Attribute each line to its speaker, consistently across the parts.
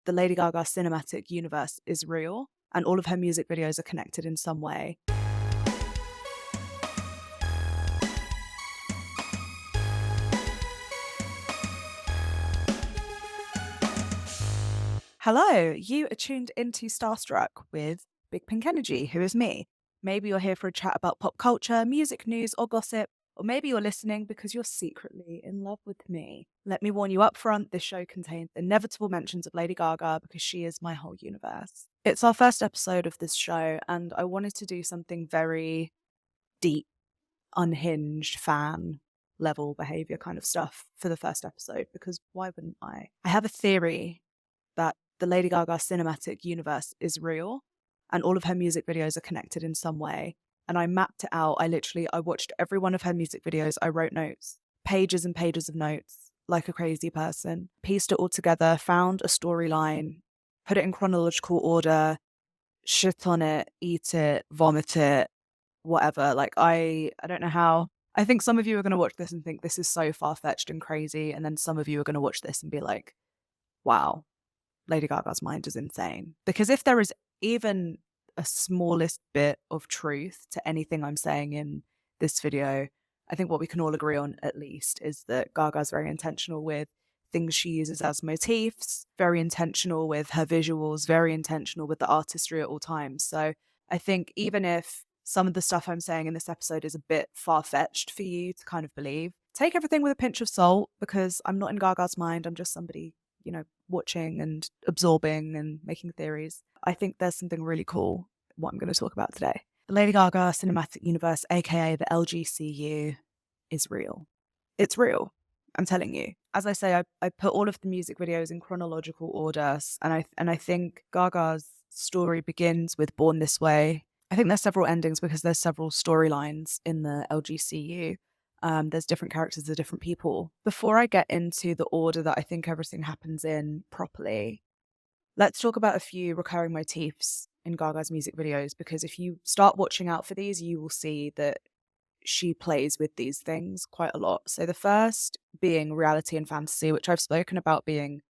Speaker 1: the Lady Gaga Cinematic Universe is real, and all of her music videos are connected in some way. Hello, you are tuned into Starstruck with Big Pink Energy, who is me. Maybe you're here for a chat about pop culture, music news, or gossip, or maybe you're listening because you're secretly in love with me. Let me warn you up front, this show contains inevitable mentions of Lady Gaga because she is my whole universe. It's our first episode of this show, and I wanted to do something very deep, unhinged, fan level behavior kind of stuff for the first episode, because why wouldn't I? I have a theory that the Lady Gaga Cinematic Universe is real, and all of her music videos are connected in some way. And I mapped it out. I watched every one of her music videos. I wrote notes, pages and pages of notes, like a crazy person, pieced it all together, found a storyline, put it in chronological order, shit on it, eat it, vomit it, whatever. Like, I don't know how. I think some of you are going to watch this and think this is so far-fetched and crazy. And then some of you are going to watch this and be like, wow, Lady Gaga's mind is insane. Because if there is even a smallest bit of truth to anything I'm saying in this video, I think what we can all agree on, at least, is that Gaga's very intentional with things she uses as motifs, very intentional with her visuals, very intentional with the artistry at all times. So I think even if some of the stuff I'm saying in this episode is a bit far-fetched for you to kind of believe, take everything with a pinch of salt, because I'm not in Gaga's mind. I'm just somebody, watching and absorbing and making theories. I think there's something really cool what I'm going to talk about today. The Lady Gaga Cinematic Universe, aka the LGCU, is real. It's real. I'm telling you. As I say, I put all of the music videos in chronological order, and I think Gaga's story begins with Born This Way. I think there's several endings because there's several storylines in the LGCU. There's different characters, there's different people. Before I get into the order that I think everything happens in properly, let's talk about a few recurring motifs in Gaga's music videos, because if you start watching out for these, you will see that she plays with these things quite a lot. So the first being reality and fantasy, which I've spoken about being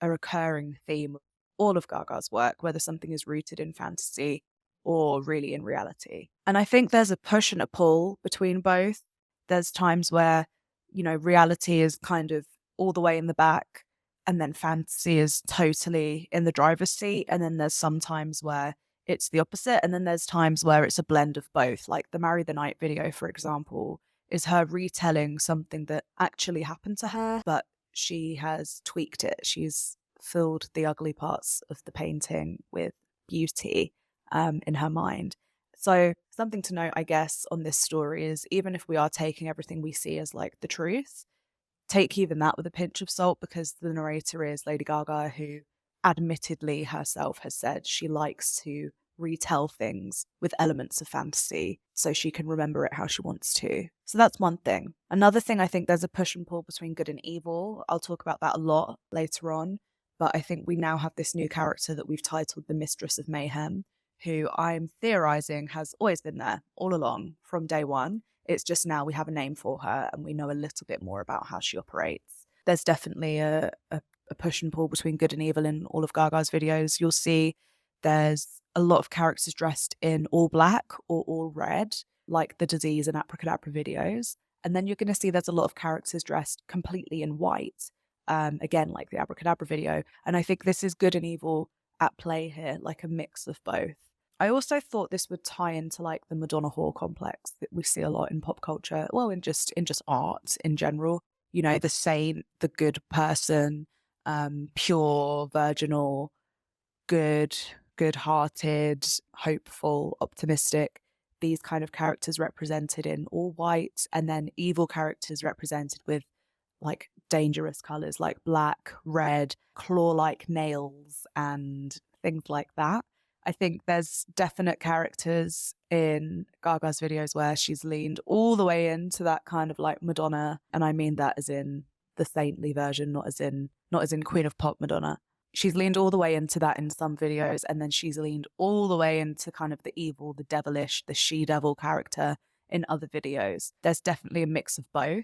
Speaker 1: a recurring theme of all of Gaga's work, whether something is rooted in fantasy or really in reality. And I think there's a push and a pull between both. There's times where, reality is kind of all the way in the back, and then fantasy is totally in the driver's seat. And then there's some times where it's the opposite. And then there's times where it's a blend of both. Like the Marry the Night video, for example, is her retelling something that actually happened to her, but she has tweaked it. She's filled the ugly parts of the painting with beauty in her mind. So something to note, I guess, on this story is, even if we are taking everything we see as like the truth, take even that with a pinch of salt, because the narrator is Lady Gaga, who admittedly herself has said she likes to retell things with elements of fantasy so she can remember it how she wants to. So that's one thing. Another thing, I think there's a push and pull between good and evil. I'll talk about that a lot later on, but I think we now have this new character that we've titled the Mistress of Mayhem, who I'm theorizing has always been there all along from day one. It's just now we have a name for her and we know a little bit more about how she operates. There's definitely a push and pull between good and evil in all of Gaga's videos. You'll see there's a lot of characters dressed in all black or all red, like the Disease and Abracadabra videos. And then you're going to see there's a lot of characters dressed completely in white, again, like the Abracadabra video. And I think this is good and evil at play here, like a mix of both. I also thought this would tie into like the Madonna whore complex that we see a lot in pop culture, well, in just art in general. The saint, the good person, pure, virginal, good-hearted, hopeful, optimistic. These kind of characters represented in all white, and then evil characters represented with like dangerous colors like black, red, claw-like nails, and things like that. I think there's definite characters in Gaga's videos where she's leaned all the way into that kind of like Madonna, and I mean that as in the saintly version, not as in Queen of Pop Madonna. She's leaned all the way into that in some videos, and then she's leaned all the way into kind of the evil, the devilish, the she-devil character in other videos. There's definitely a mix of both.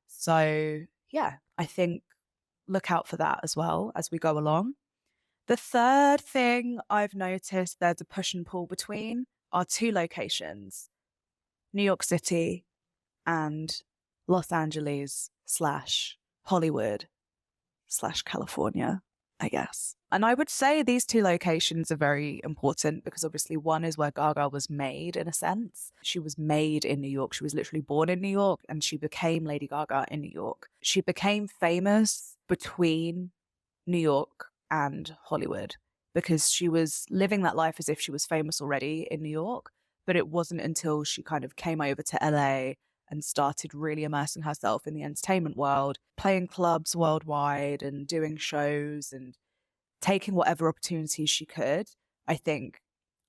Speaker 1: So yeah, I think look out for that as well as we go along. The third thing I've noticed there's a push and pull between are two locations, New York City and Los Angeles / Hollywood / California, I guess. And I would say these two locations are very important because obviously one is where Gaga was made in a sense. She was made in New York. She was literally born in New York and she became Lady Gaga in New York. She became famous between New York and Hollywood because she was living that life as if she was famous already in New York. But it wasn't until she kind of came over to LA and started really immersing herself in the entertainment world, playing clubs worldwide and doing shows and taking whatever opportunities she could. I think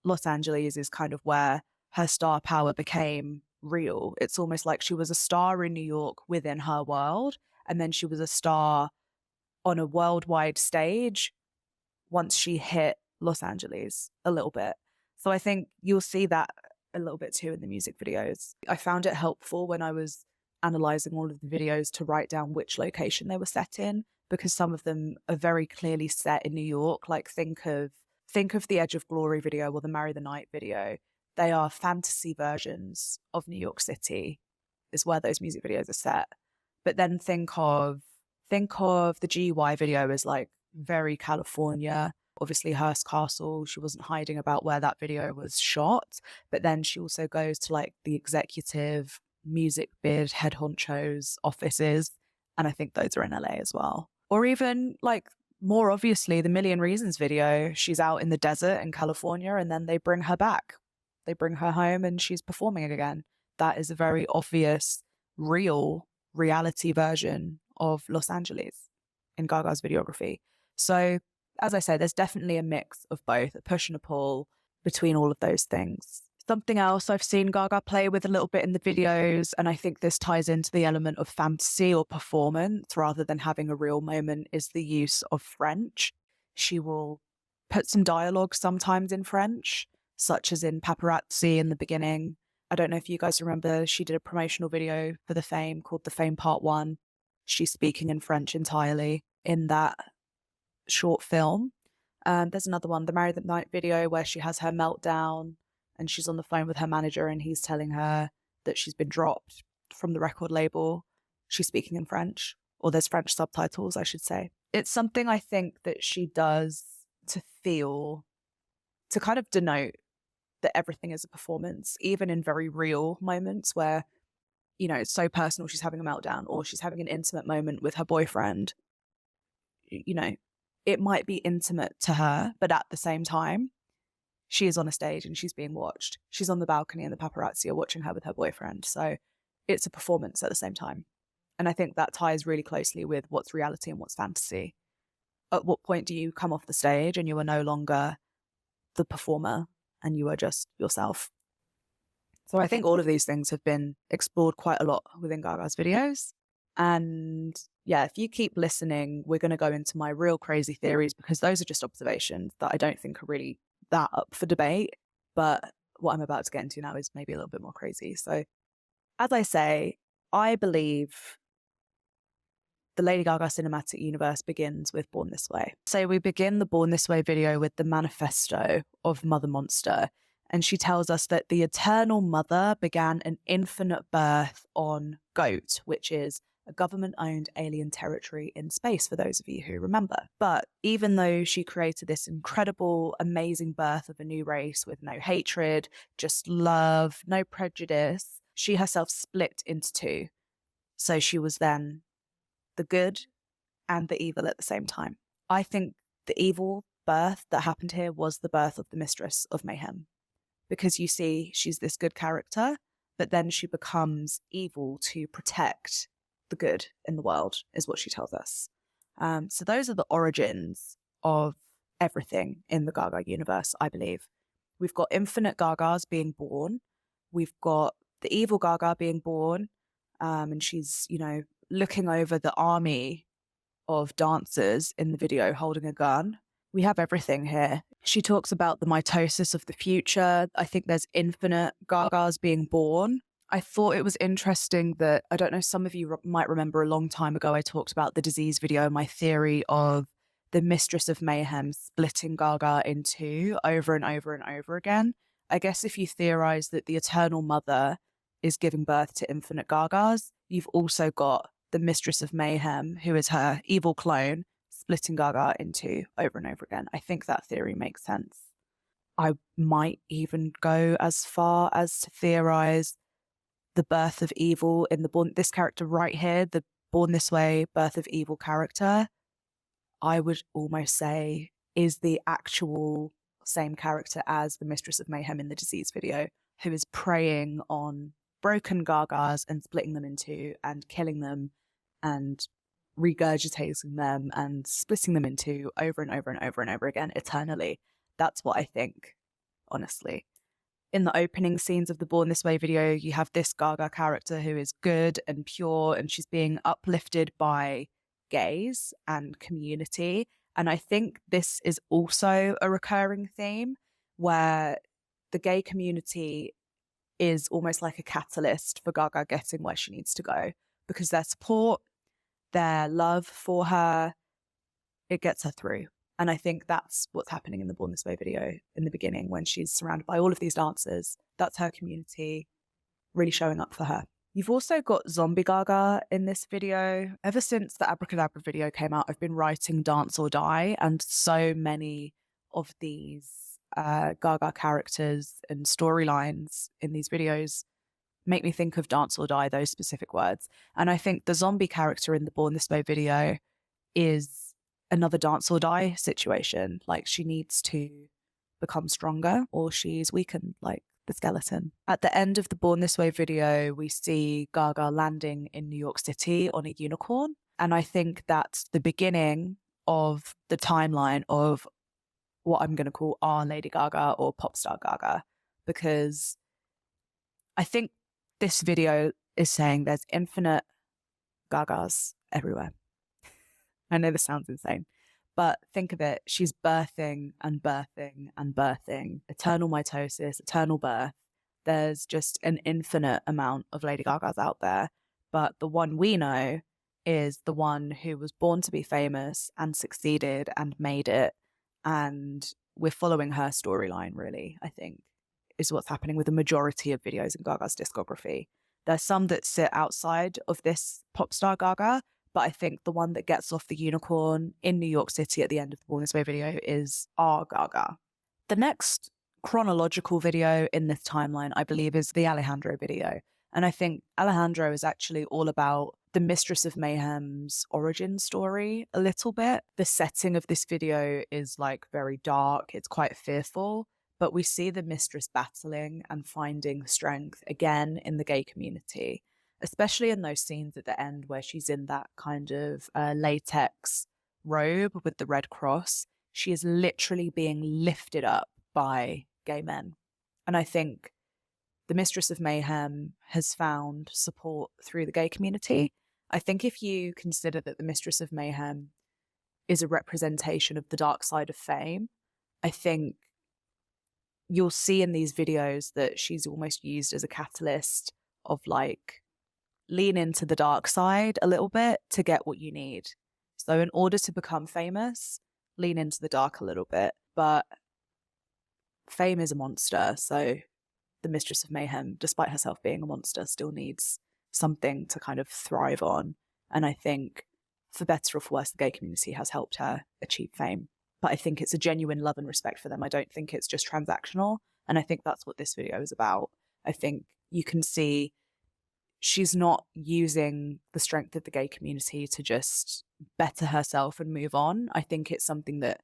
Speaker 1: Los Angeles is kind of where her star power became real. It's almost like she was a star in New York within her world, and then she was a star on a worldwide stage once she hit Los Angeles a little bit. So I think you'll see that a little bit too in the music videos. I found it helpful when I was analyzing all of the videos to write down which location they were set in, because some of them are very clearly set in New York. Like think of the Edge of Glory video or the Marry the Night video. They are fantasy versions of New York City is where those music videos are set. But then think of the GY video as like very California. Obviously Hearst Castle, she wasn't hiding about where that video was shot, but then she also goes to like the executive music bid head honchos offices, and I think those are in LA as well. Or even like more obviously the Million Reasons video, she's out in the desert in California and then they bring her back. They bring her home and she's performing again. That is a very obvious, real reality version of Los Angeles in Gaga's videography. So as I say, there's definitely a mix of both, a push and a pull between all of those things. Something else I've seen Gaga play with a little bit in the videos, and I think this ties into the element of fantasy or performance rather than having a real moment, is the use of French. She will put some dialogue sometimes in French, such as in Paparazzi in the beginning. I don't know if you guys remember, she did a promotional video for The Fame called The Fame Part 1. She's speaking in French entirely in that short film. There's another one, the Marry the Night video, where she has her meltdown and she's on the phone with her manager and he's telling her that she's been dropped from the record label. She's speaking in French, or there's French subtitles, I should say. It's something I think that she does to kind of denote that everything is a performance, even in very real moments where, you know, it's so personal, she's having a meltdown or she's having an intimate moment with her boyfriend. You know, it might be intimate to her, but at the same time, she is on a stage and she's being watched. She's on the balcony and the paparazzi are watching her with her boyfriend. So it's a performance at the same time. And I think that ties really closely with what's reality and what's fantasy. At what point do you come off the stage and you are no longer the performer and you are just yourself? So I think all of these things have been explored quite a lot within Gaga's videos. And yeah, if you keep listening, we're going to go into my real crazy theories, because those are just observations that I don't think are really that up for debate. But what I'm about to get into now is maybe a little bit more crazy. So as I say, I believe the Lady Gaga Cinematic Universe begins with Born This Way. So we begin the Born This Way video with the manifesto of Mother Monster. And she tells us that the eternal mother began an infinite birth on GOAT, which is a government-owned alien territory in space, for those of you who remember. But even though she created this incredible, amazing birth of a new race with no hatred, just love, no prejudice, she herself split into two. So she was then the good and the evil at the same time. I think the evil birth that happened here was the birth of the Mistress of Mayhem. Because you see, she's this good character, but then she becomes evil to protect the good in the world, is what she tells us. So those are the origins of everything in the Gaga universe, I believe. We've got infinite Gagas being born. We've got the evil Gaga being born, and she's, you know, looking over the army of dancers in the video holding a gun. We have everything here. She talks about the mitosis of the future. I think there's infinite Gagas being born. I thought it was interesting that, I don't know, some of you might remember a long time ago, I talked about the disease video, my theory of the Mistress of Mayhem splitting Gaga in two over and over and over again. I guess if you theorize that the Eternal Mother is giving birth to infinite Gagas, you've also got the Mistress of Mayhem, who is her evil clone, splitting Gaga in two over and over again. I think that theory makes sense. I might even go as far as to theorize the birth of evil in this character right here, the Born This Way, Birth of Evil character, I would almost say is the actual same character as the Mistress of Mayhem in the Disease video, who is preying on broken Gagas and splitting them in two and killing them and regurgitating them and splitting them in two over and over and over and over again eternally. That's what I think, honestly. In the opening scenes of the Born This Way video, you have this Gaga character who is good and pure, and she's being uplifted by gays and community. And I think this is also a recurring theme where the gay community is almost like a catalyst for Gaga getting where she needs to go, because their support, their love for her, it gets her through. And I think that's what's happening in the Born This Way video in the beginning when she's surrounded by all of these dancers. That's her community really showing up for her. You've also got Zombie Gaga in this video. Ever since the Abracadabra video came out, I've been writing Dance or Die, and so many of these Gaga characters and storylines in these videos make me think of Dance or Die, those specific words. And I think the zombie character in the Born This Way video is another Dance or Die situation. Like, she needs to become stronger or she's weakened like the skeleton. At the end of the Born This Way video, we see Gaga landing in New York City on a unicorn. And I think that's the beginning of the timeline of what I'm going to call our Lady Gaga or pop star Gaga, because I think this video is saying there's infinite Gagas everywhere. I know this sounds insane, but think of it. She's birthing and birthing and birthing. Eternal mitosis, eternal birth. There's just an infinite amount of Lady Gagas out there. But the one we know is the one who was born to be famous and succeeded and made it. And we're following her storyline, really, I think, is what's happening with the majority of videos in Gaga's discography. There's some that sit outside of this pop star Gaga, but I think the one that gets off the unicorn in New York City at the end of the Born This Way video is our Gaga. The next chronological video in this timeline, I believe, is the Alejandro video. And I think Alejandro is actually all about the Mistress of Mayhem's origin story a little bit. The setting of this video is like very dark. It's quite fearful, but we see the mistress battling and finding strength again in the gay community, especially in those scenes at the end where she's in that kind of latex robe with the red cross. She is literally being lifted up by gay men. And I think the Mistress of Mayhem has found support through the gay community. I think if you consider that the Mistress of Mayhem is a representation of the dark side of fame, I think you'll see in these videos that she's almost used as a catalyst of like, lean into the dark side a little bit to get what you need. So in order to become famous, lean into the dark a little bit. But fame is a monster, so the Mistress of Mayhem, despite herself being a monster, still needs something to kind of thrive on. And I think, for better or for worse, the gay community has helped her achieve fame. But I think it's a genuine love and respect for them. I don't think it's just transactional. And I think that's what this video is about. I think you can see she's not using the strength of the gay community to just better herself and move on. I think it's something that,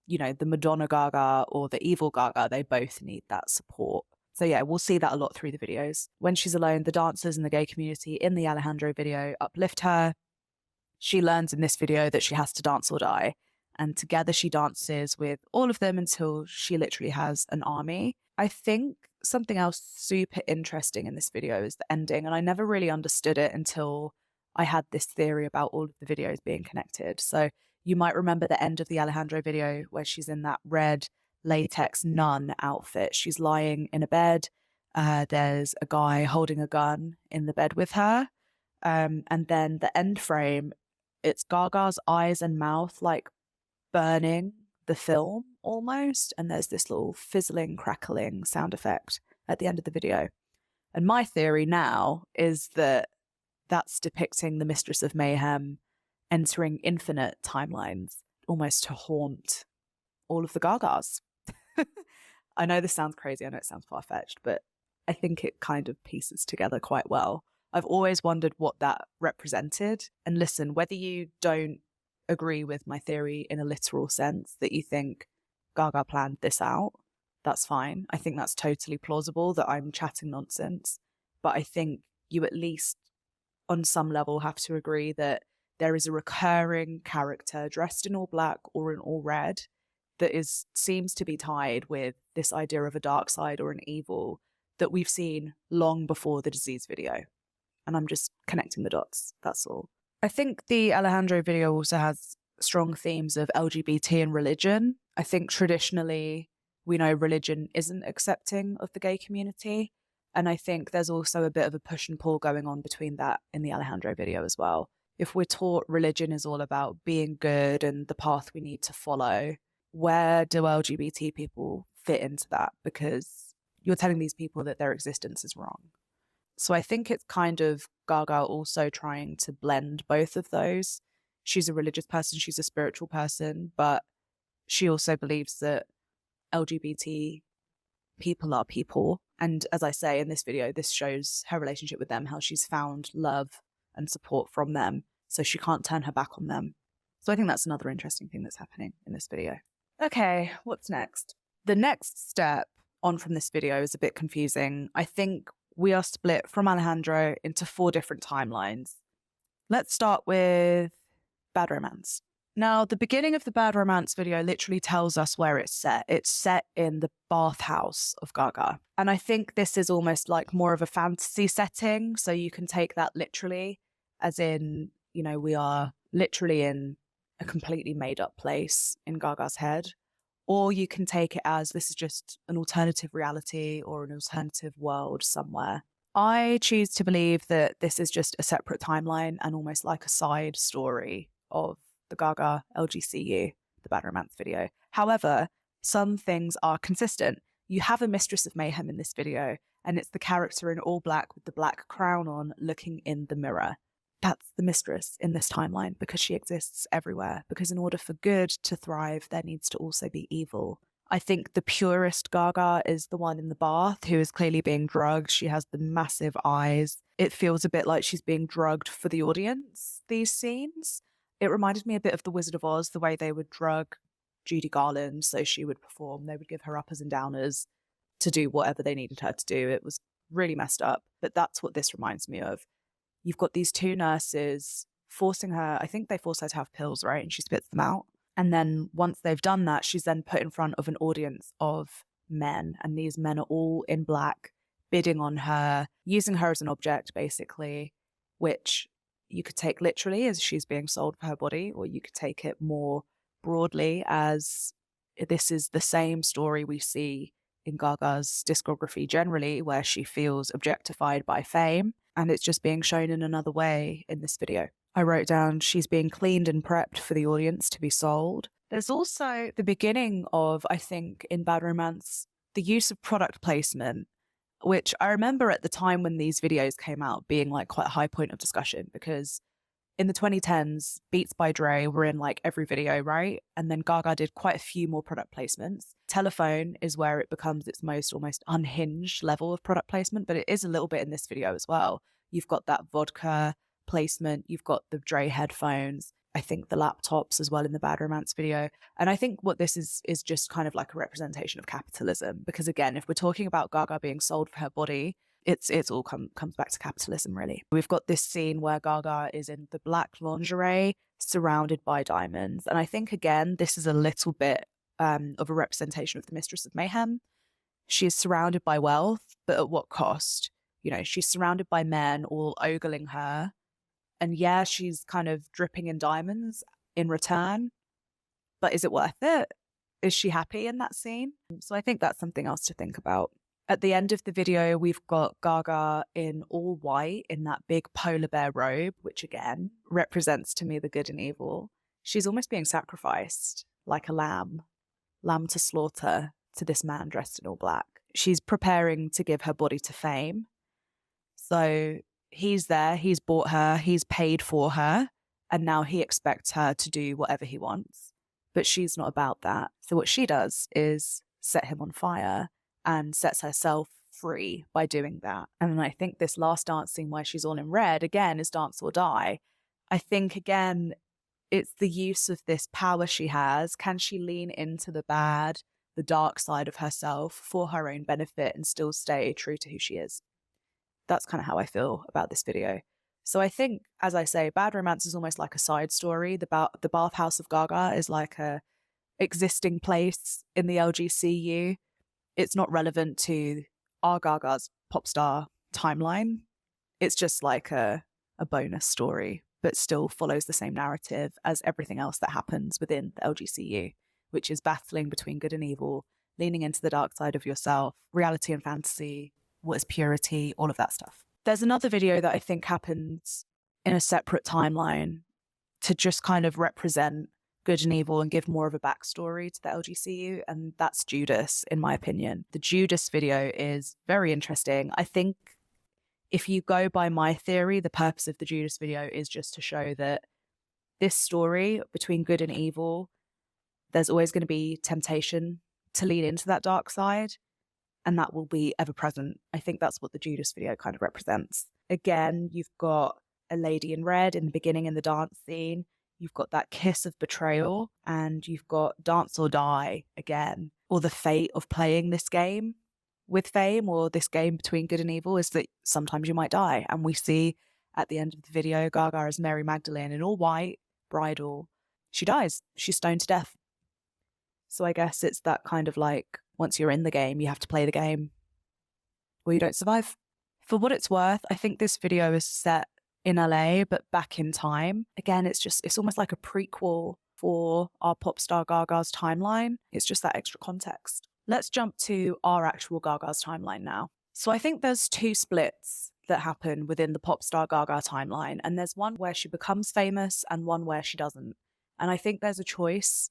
Speaker 1: you know, the Madonna Gaga or the evil Gaga, they both need that support. So yeah, we'll see that a lot through the videos. When she's alone, the dancers in the gay community in the Alejandro video uplift her. She learns in this video that she has to dance or die. And together she dances with all of them until she literally has an army. I think something else super interesting in this video is the ending. And I never really understood it until I had this theory about all of the videos being connected. So you might remember the end of the Alejandro video where she's in that red latex nun outfit. She's lying in a bed. There's a guy holding a gun in the bed with her. And then the end frame, it's Gaga's eyes and mouth like burning the film almost, and there's this little fizzling, crackling sound effect at the end of the video. And my theory now is that that's depicting the Mistress of Mayhem entering infinite timelines, almost to haunt all of the Gagas. I know this sounds crazy, I know it sounds far-fetched, but I think it kind of pieces together quite well. I've always wondered what that represented. And listen, whether you don't agree with my theory in a literal sense, that you think Gaga planned this out, that's fine. I think that's totally plausible that I'm chatting nonsense. But I think you at least on some level have to agree that there is a recurring character dressed in all black or in all red that seems to be tied with this idea of a dark side or an evil that we've seen long before the disease video. And I'm just connecting the dots, that's all. I think the Alejandro video also has strong themes of LGBT and religion. I think traditionally we know religion isn't accepting of the gay community. And I think there's also a bit of a push and pull going on between that in the Alejandro video as well. If we're taught religion is all about being good and the path we need to follow, where do LGBT people fit into that? Because you're telling these people that their existence is wrong. So I think it's kind of Gaga also trying to blend both of those. She's a religious person, she's a spiritual person, but she also believes that LGBT people are people. And as I say in this video, this shows her relationship with them, how she's found love and support from them, so she can't turn her back on them. So I think that's another interesting thing that's happening in this video. Okay, what's next? The next step on from this video is a bit confusing. I think we are split from Alejandro into 4 different timelines. Let's start with Bad Romance. Now, the beginning of the Bad Romance video literally tells us where it's set. It's set in the bathhouse of Gaga. And I think this is almost like more of a fantasy setting. So you can take that literally, as in, you know, we are literally in a completely made up place in Gaga's head. Or you can take it as this is just an alternative reality or an alternative world somewhere. I choose to believe that this is just a separate timeline and almost like a side story of the Gaga LGCU, the Bad Romance video. However, some things are consistent. You have a Mistress of Mayhem in this video, and it's the character in all black with the black crown on looking in the mirror. That's the Mistress in this timeline because she exists everywhere. Because in order for good to thrive, there needs to also be evil. I think the purest Gaga is the one in the bath who is clearly being drugged. She has the massive eyes. It feels a bit like she's being drugged for the audience, these scenes. It reminded me a bit of The Wizard of Oz, the way they would drug Judy Garland so she would perform. They would give her uppers and downers to do whatever they needed her to do. It was really messed up, but that's what this reminds me of. You've got these 2 nurses forcing her, I think they force her to have pills, right? And she spits them out. And then once they've done that, she's then put in front of an audience of men. And these men are all in black, bidding on her, using her as an object, basically, which you could take literally as she's being sold for her body, or you could take it more broadly as this is the same story we see in Gaga's discography generally, where she feels objectified by fame, and it's just being shown in another way in this video. I wrote down she's being cleaned and prepped for the audience to be sold. There's also the beginning of, I think, in Bad Romance, the use of product placement, which I remember at the time when these videos came out being like quite a high point of discussion, because in the 2010s, Beats by Dre were in like every video, right? And then Gaga did quite a few more product placements. Telephone is where it becomes its most almost unhinged level of product placement, but it is a little bit in this video as well. You've got that vodka placement, you've got the Dre headphones, I think the laptops as well in the Bad Romance video. And I think what this is just kind of like a representation of capitalism, because again, if we're talking about Gaga being sold for her body, it's all comes back to capitalism, really. We've got this scene where Gaga is in the black lingerie surrounded by diamonds. And I think, again, this is a little bit of a representation of the Mistress of Mayhem. She is surrounded by wealth, but at what cost? You know, she's surrounded by men all ogling her. And yeah, she's kind of dripping in diamonds in return. But is it worth it? Is she happy in that scene? So I think that's something else to think about. At the end of the video, we've got Gaga in all white in that big polar bear robe, which again represents to me the good and evil. She's almost being sacrificed. like a lamb to slaughter to this man dressed in all black. She's preparing to give her body to fame. So he's there, he's bought her, he's paid for her, and now he expects her to do whatever he wants. But she's not about that. So what she does is set him on fire and sets herself free by doing that. And I think this last dance scene where she's all in red, again, is dance or die. I think, again, it's the use of this power she has. Can she lean into the bad, the dark side of herself for her own benefit and still stay true to who she is? That's kind of how I feel about this video. So I think, as I say, Bad Romance is almost like a side story. The bathhouse of Gaga is like a existing place in the LGCU. It's not relevant to our Gaga's pop star timeline. It's just like a bonus story, but still follows the same narrative as everything else that happens within the LGCU, which is battling between good and evil, leaning into the dark side of yourself, reality and fantasy, what is purity, all of that stuff. There's another video that I think happens in a separate timeline to just kind of represent good and evil and give more of a backstory to the LGCU, and that's Judas, in my opinion. The Judas video is very interesting. I think if you go by my theory, the purpose of the Judas video is just to show that this story between good and evil, there's always going to be temptation to lean into that dark side, and that will be ever present. I think that's what the Judas video kind of represents. Again, you've got a lady in red in the beginning in the dance scene. You've got that kiss of betrayal, and you've got dance or die again, or the fate of playing this game with fame, or this game between good and evil, is that sometimes you might die. And we see at the end of the video, Gaga as Mary Magdalene in all white, bridal. She dies. She's stoned to death. So I guess it's that kind of like, once you're in the game, you have to play the game or you don't survive. For what it's worth, I think this video is set in LA, but back in time. Again, it's almost like a prequel for our pop star Gaga's timeline. It's just that extra context. Let's jump to our actual Gaga's timeline now. So I think there's two splits that happen within the pop star Gaga timeline, and there's one where she becomes famous and one where she doesn't. And I think there's a choice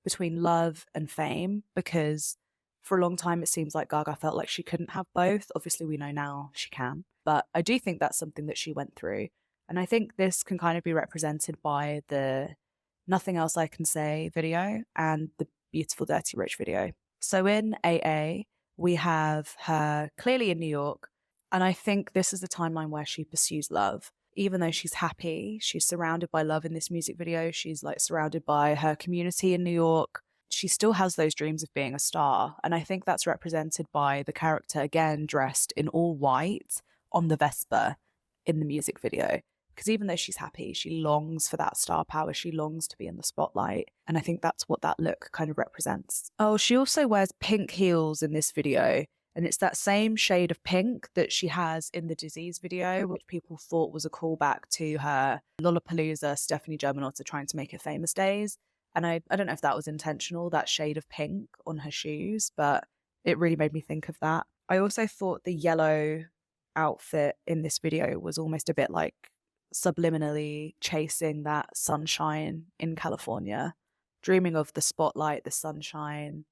Speaker 1: between love and fame, because for a long time it seems like Gaga felt like she couldn't have both. Obviously we know now she can, but I do think that's something that she went through. And I think this can kind of be represented by the Nothing Else I Can Say video and the Beautiful Dirty Rich video. So in AA, we have her clearly in New York, and I think this is the timeline where she pursues love. Even though she's happy, she's surrounded by love in this music video. She's like surrounded by her community in New York. She still has those dreams of being a star. And I think that's represented by the character, again, dressed in all white on the Vespa in the music video. Because even though she's happy, she longs for that star power. She longs to be in the spotlight. And I think that's what that look kind of represents. Oh, she also wears pink heels in this video. And it's that same shade of pink that she has in the Disease video, which people thought was a callback to her Lollapalooza Stephanie Germanotta trying to make her famous days. And I don't know if that was intentional, that shade of pink on her shoes, but it really made me think of that. I also thought the yellow outfit in this video was almost a bit like subliminally chasing that sunshine in California, dreaming of the spotlight, the sunshine,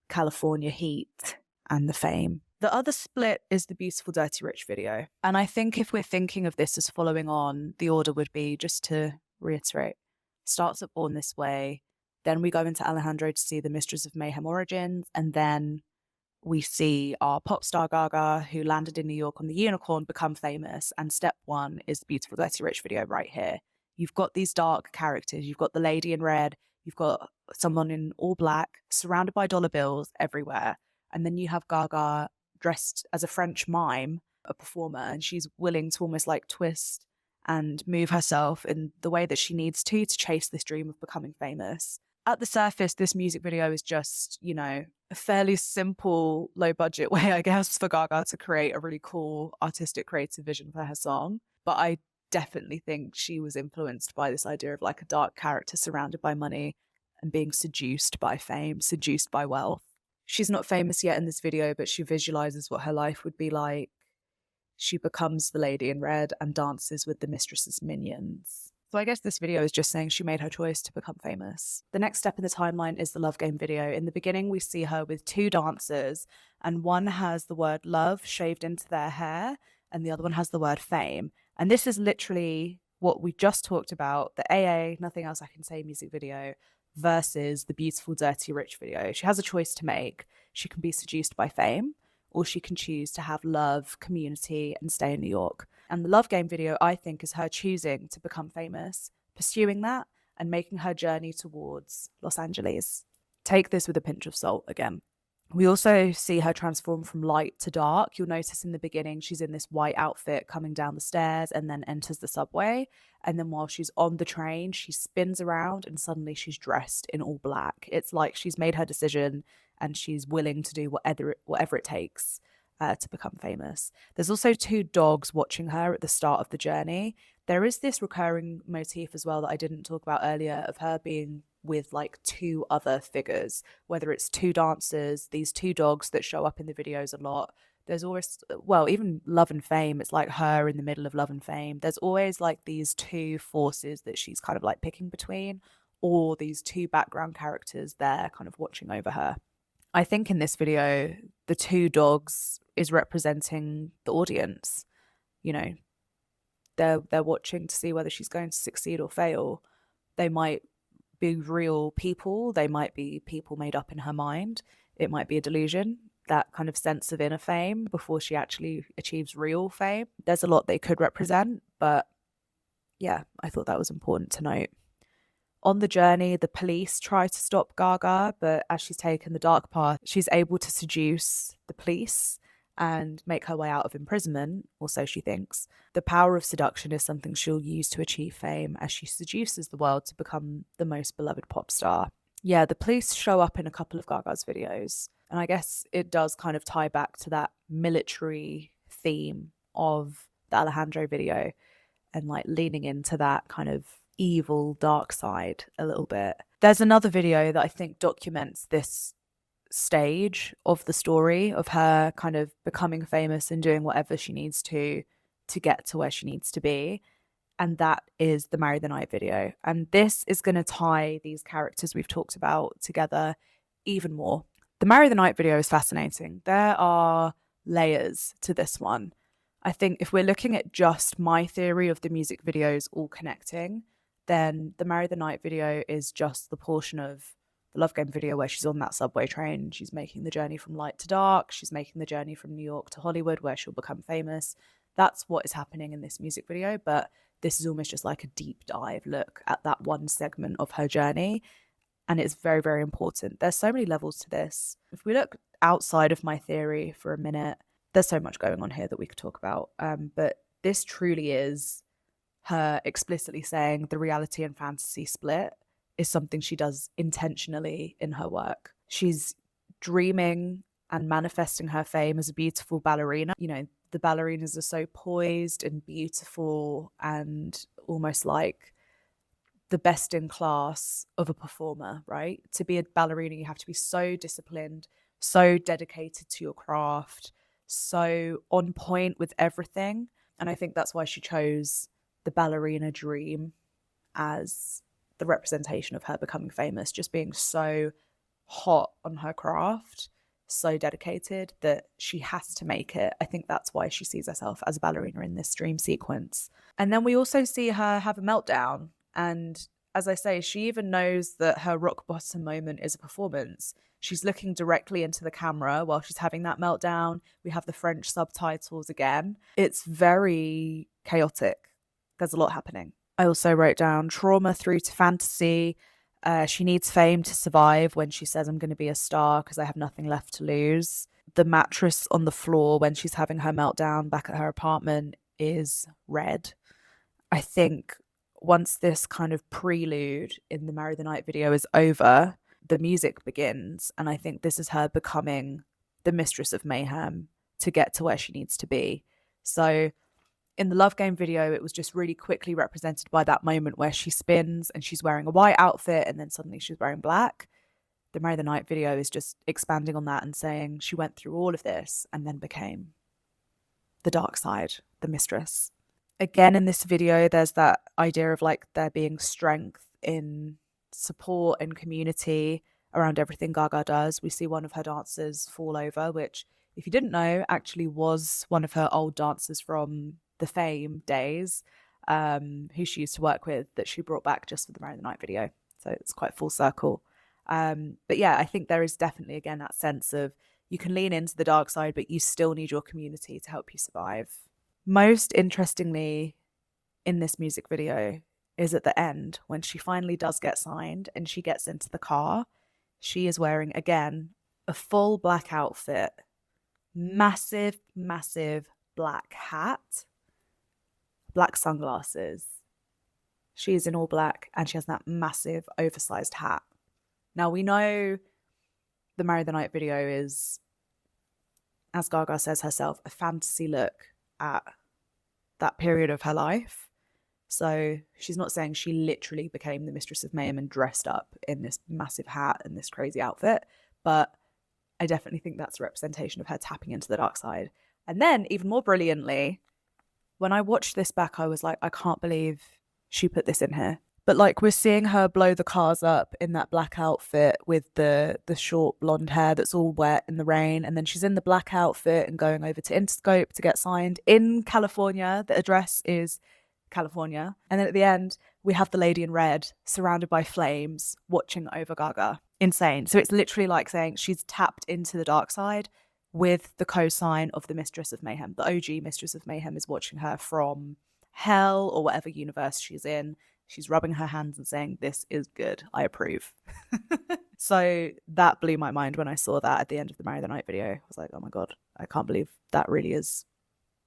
Speaker 1: California heat, and the fame. The other split is the Beautiful Dirty Rich video. And I think if we're thinking of this as following on, the order would be, just to reiterate, starts at Born This Way, then we go into Alejandro to see the Mistress of Mayhem origins, and then we see our pop star Gaga, who landed in New York on the Unicorn, become famous. And step one is the Beautiful Dirty Rich video right here. You've got these dark characters. You've got the lady in red. You've got someone in all black, surrounded by dollar bills everywhere. And then you have Gaga dressed as a French mime, a performer, and she's willing to almost like twist and move herself in the way that she needs to chase this dream of becoming famous. At the surface, this music video is just, you know, a fairly simple, low budget way, I guess, for Gaga to create a really cool, artistic, creative vision for her song. But I definitely think she was influenced by this idea of like a dark character surrounded by money and being seduced by fame, seduced by wealth. She's not famous yet in this video, but she visualizes what her life would be like. She becomes the lady in red and dances with the mistress's minions. So I guess this video is just saying she made her choice to become famous. The next step in the timeline is the Love Game video. In the beginning, we see her with two dancers, and one has the word love shaved into their hair, and the other one has the word fame. And this is literally what we just talked about, the AA, Nothing Else I Can Say music video versus the Beautiful Dirty Rich video. She has a choice to make. She can be seduced by fame, or she can choose to have love, community, and stay in New York. And the Love Game video, I think, is her choosing to become famous, pursuing that, and making her journey towards Los Angeles. Take this with a pinch of salt again. We also see her transform from light to dark. You'll notice in the beginning, she's in this white outfit coming down the stairs and then enters the subway. And then while she's on the train, she spins around and suddenly she's dressed in all black. It's like she's made her decision and she's willing to do whatever it takes to become famous. There's also two dogs watching her at the start of the journey. There is this recurring motif as well that I didn't talk about earlier of her being with like two other figures, whether it's two dancers, these two dogs that show up in the videos a lot. There's always, well, even Love and Fame, it's like her in the middle of Love and Fame. There's always like these two forces that she's kind of like picking between, or these two background characters there kind of watching over her. I think in this video, the two dogs is representing the audience. You know, they're watching to see whether she's going to succeed or fail. They might be real people. They might be people made up in her mind. It might be a delusion, that kind of sense of inner fame before she actually achieves real fame. There's a lot they could represent, but yeah, I thought that was important to note. On the journey, the police try to stop Gaga, but as she's taken the dark path, she's able to seduce the police and make her way out of imprisonment, or so she thinks. The power of seduction is something she'll use to achieve fame as she seduces the world to become the most beloved pop star. Yeah, the police show up in a couple of Gaga's videos, and I guess it does kind of tie back to that military theme of the Alejandro video and like leaning into that kind of evil dark side a little bit. There's another video that I think documents this stage of the story of her kind of becoming famous and doing whatever she needs to get to where she needs to be, and that is the Marry the Night video. And this is going to tie these characters we've talked about together even more. The Marry the Night video is fascinating. There are layers to this one. I think if we're looking at just my theory of the music videos all connecting, then the Marry the Night video is just the portion of the Love Game video where she's on that subway train. She's making the journey from light to dark. She's making the journey from New York to Hollywood, where she'll become famous. That's what is happening in this music video, but this is almost just like a deep dive look at that one segment of her journey. And it's very, very important. There's so many levels to this. If we look outside of my theory for a minute, there's so much going on here that we could talk about. But this truly is her explicitly saying the reality and fantasy split is something she does intentionally in her work. She's dreaming and manifesting her fame as a beautiful ballerina. You know, the ballerinas are so poised and beautiful and almost like the best in class of a performer, right? To be a ballerina, you have to be so disciplined, so dedicated to your craft, so on point with everything. And I think that's why she chose the ballerina dream as the representation of her becoming famous, just being so hot on her craft, so dedicated that she has to make it. I think that's why she sees herself as a ballerina in this dream sequence. And then we also see her have a meltdown. And as I say, she even knows that her rock bottom moment is a performance. She's looking directly into the camera while she's having that meltdown. We have the French subtitles again. It's very chaotic. There's a lot happening. I also wrote down trauma through to fantasy. She needs fame to survive when she says, I'm going to be a star because I have nothing left to lose. The mattress on the floor when she's having her meltdown back at her apartment is red. I think once this kind of prelude in the Marry the Night video is over, the music begins. And I think this is her becoming the mistress of mayhem to get to where she needs to be. So in the Love Game video, it was just really quickly represented by that moment where she spins and she's wearing a white outfit and then suddenly she's wearing black. The Marry the Night video is just expanding on that and saying she went through all of this and then became the dark side, the mistress. Again, in this video, there's that idea of like there being strength in support and community around everything Gaga does. We see one of her dancers fall over, which, if you didn't know, actually was one of her old dancers from the Fame days, who she used to work with, that she brought back just for the Marry the Night video. So it's quite full circle. But yeah, I think there is definitely, again, that sense of you can lean into the dark side, but you still need your community to help you survive. Most interestingly, in this music video is at the end when she finally does get signed and she gets into the car. She is wearing, again, a full black outfit, massive, massive black hat, black sunglasses. She is in all black and she has that massive oversized hat. Now, we know the Marry the Night video is, as Gaga says herself, a fantasy look at that period of her life. So she's not saying she literally became the Mistress of Mayhem and dressed up in this massive hat and this crazy outfit, but I definitely think that's a representation of her tapping into the dark side. And then, even more brilliantly, when I watched this back, I was like, I can't believe she put this in here. But like, we're seeing her blow the cars up in that black outfit with the short blonde hair that's all wet in the rain, and then she's in the black outfit and going over to Interscope to get signed in California. The address is California. And then at the end, we have the lady in red surrounded by flames watching over Gaga. Insane. So it's literally like saying she's tapped into the dark side with the cosign of the Mistress of Mayhem. The OG Mistress of Mayhem is watching her from hell or whatever universe she's in. She's rubbing her hands and saying, this is good. I approve. So that blew my mind when I saw that at the end of the Marry the Night video. I was like, oh my God, I can't believe that really is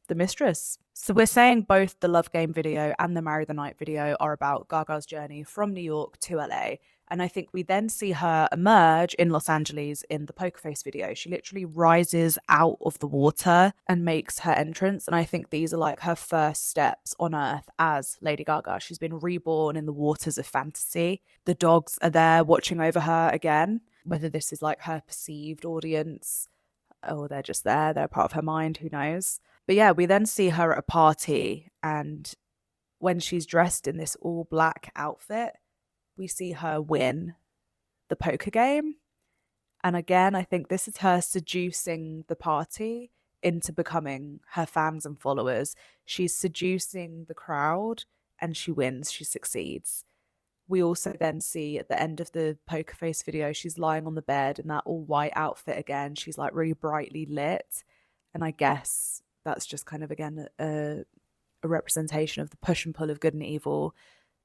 Speaker 1: the Mistress. So we're saying both the Love Game video and the Marry the Night video are about Gaga's journey from New York to LA. And I think we then see her emerge in Los Angeles in the Poker Face video. She literally rises out of the water and makes her entrance. And I think these are like her first steps on Earth as Lady Gaga. She's been reborn in the waters of fantasy. The dogs are there watching over her again. Whether this is like her perceived audience or they're just there, they're part of her mind, who knows? But yeah, we then see her at a party, and when she's dressed in this all black outfit, we see her win the poker game. And again, I think this is her seducing the party into becoming her fans and followers. She's seducing the crowd and she wins, she succeeds. We also then see at the end of the Poker Face video, she's lying on the bed in that all white outfit again. She's like really brightly lit. And I guess that's just kind of, again, a representation of the push and pull of good and evil.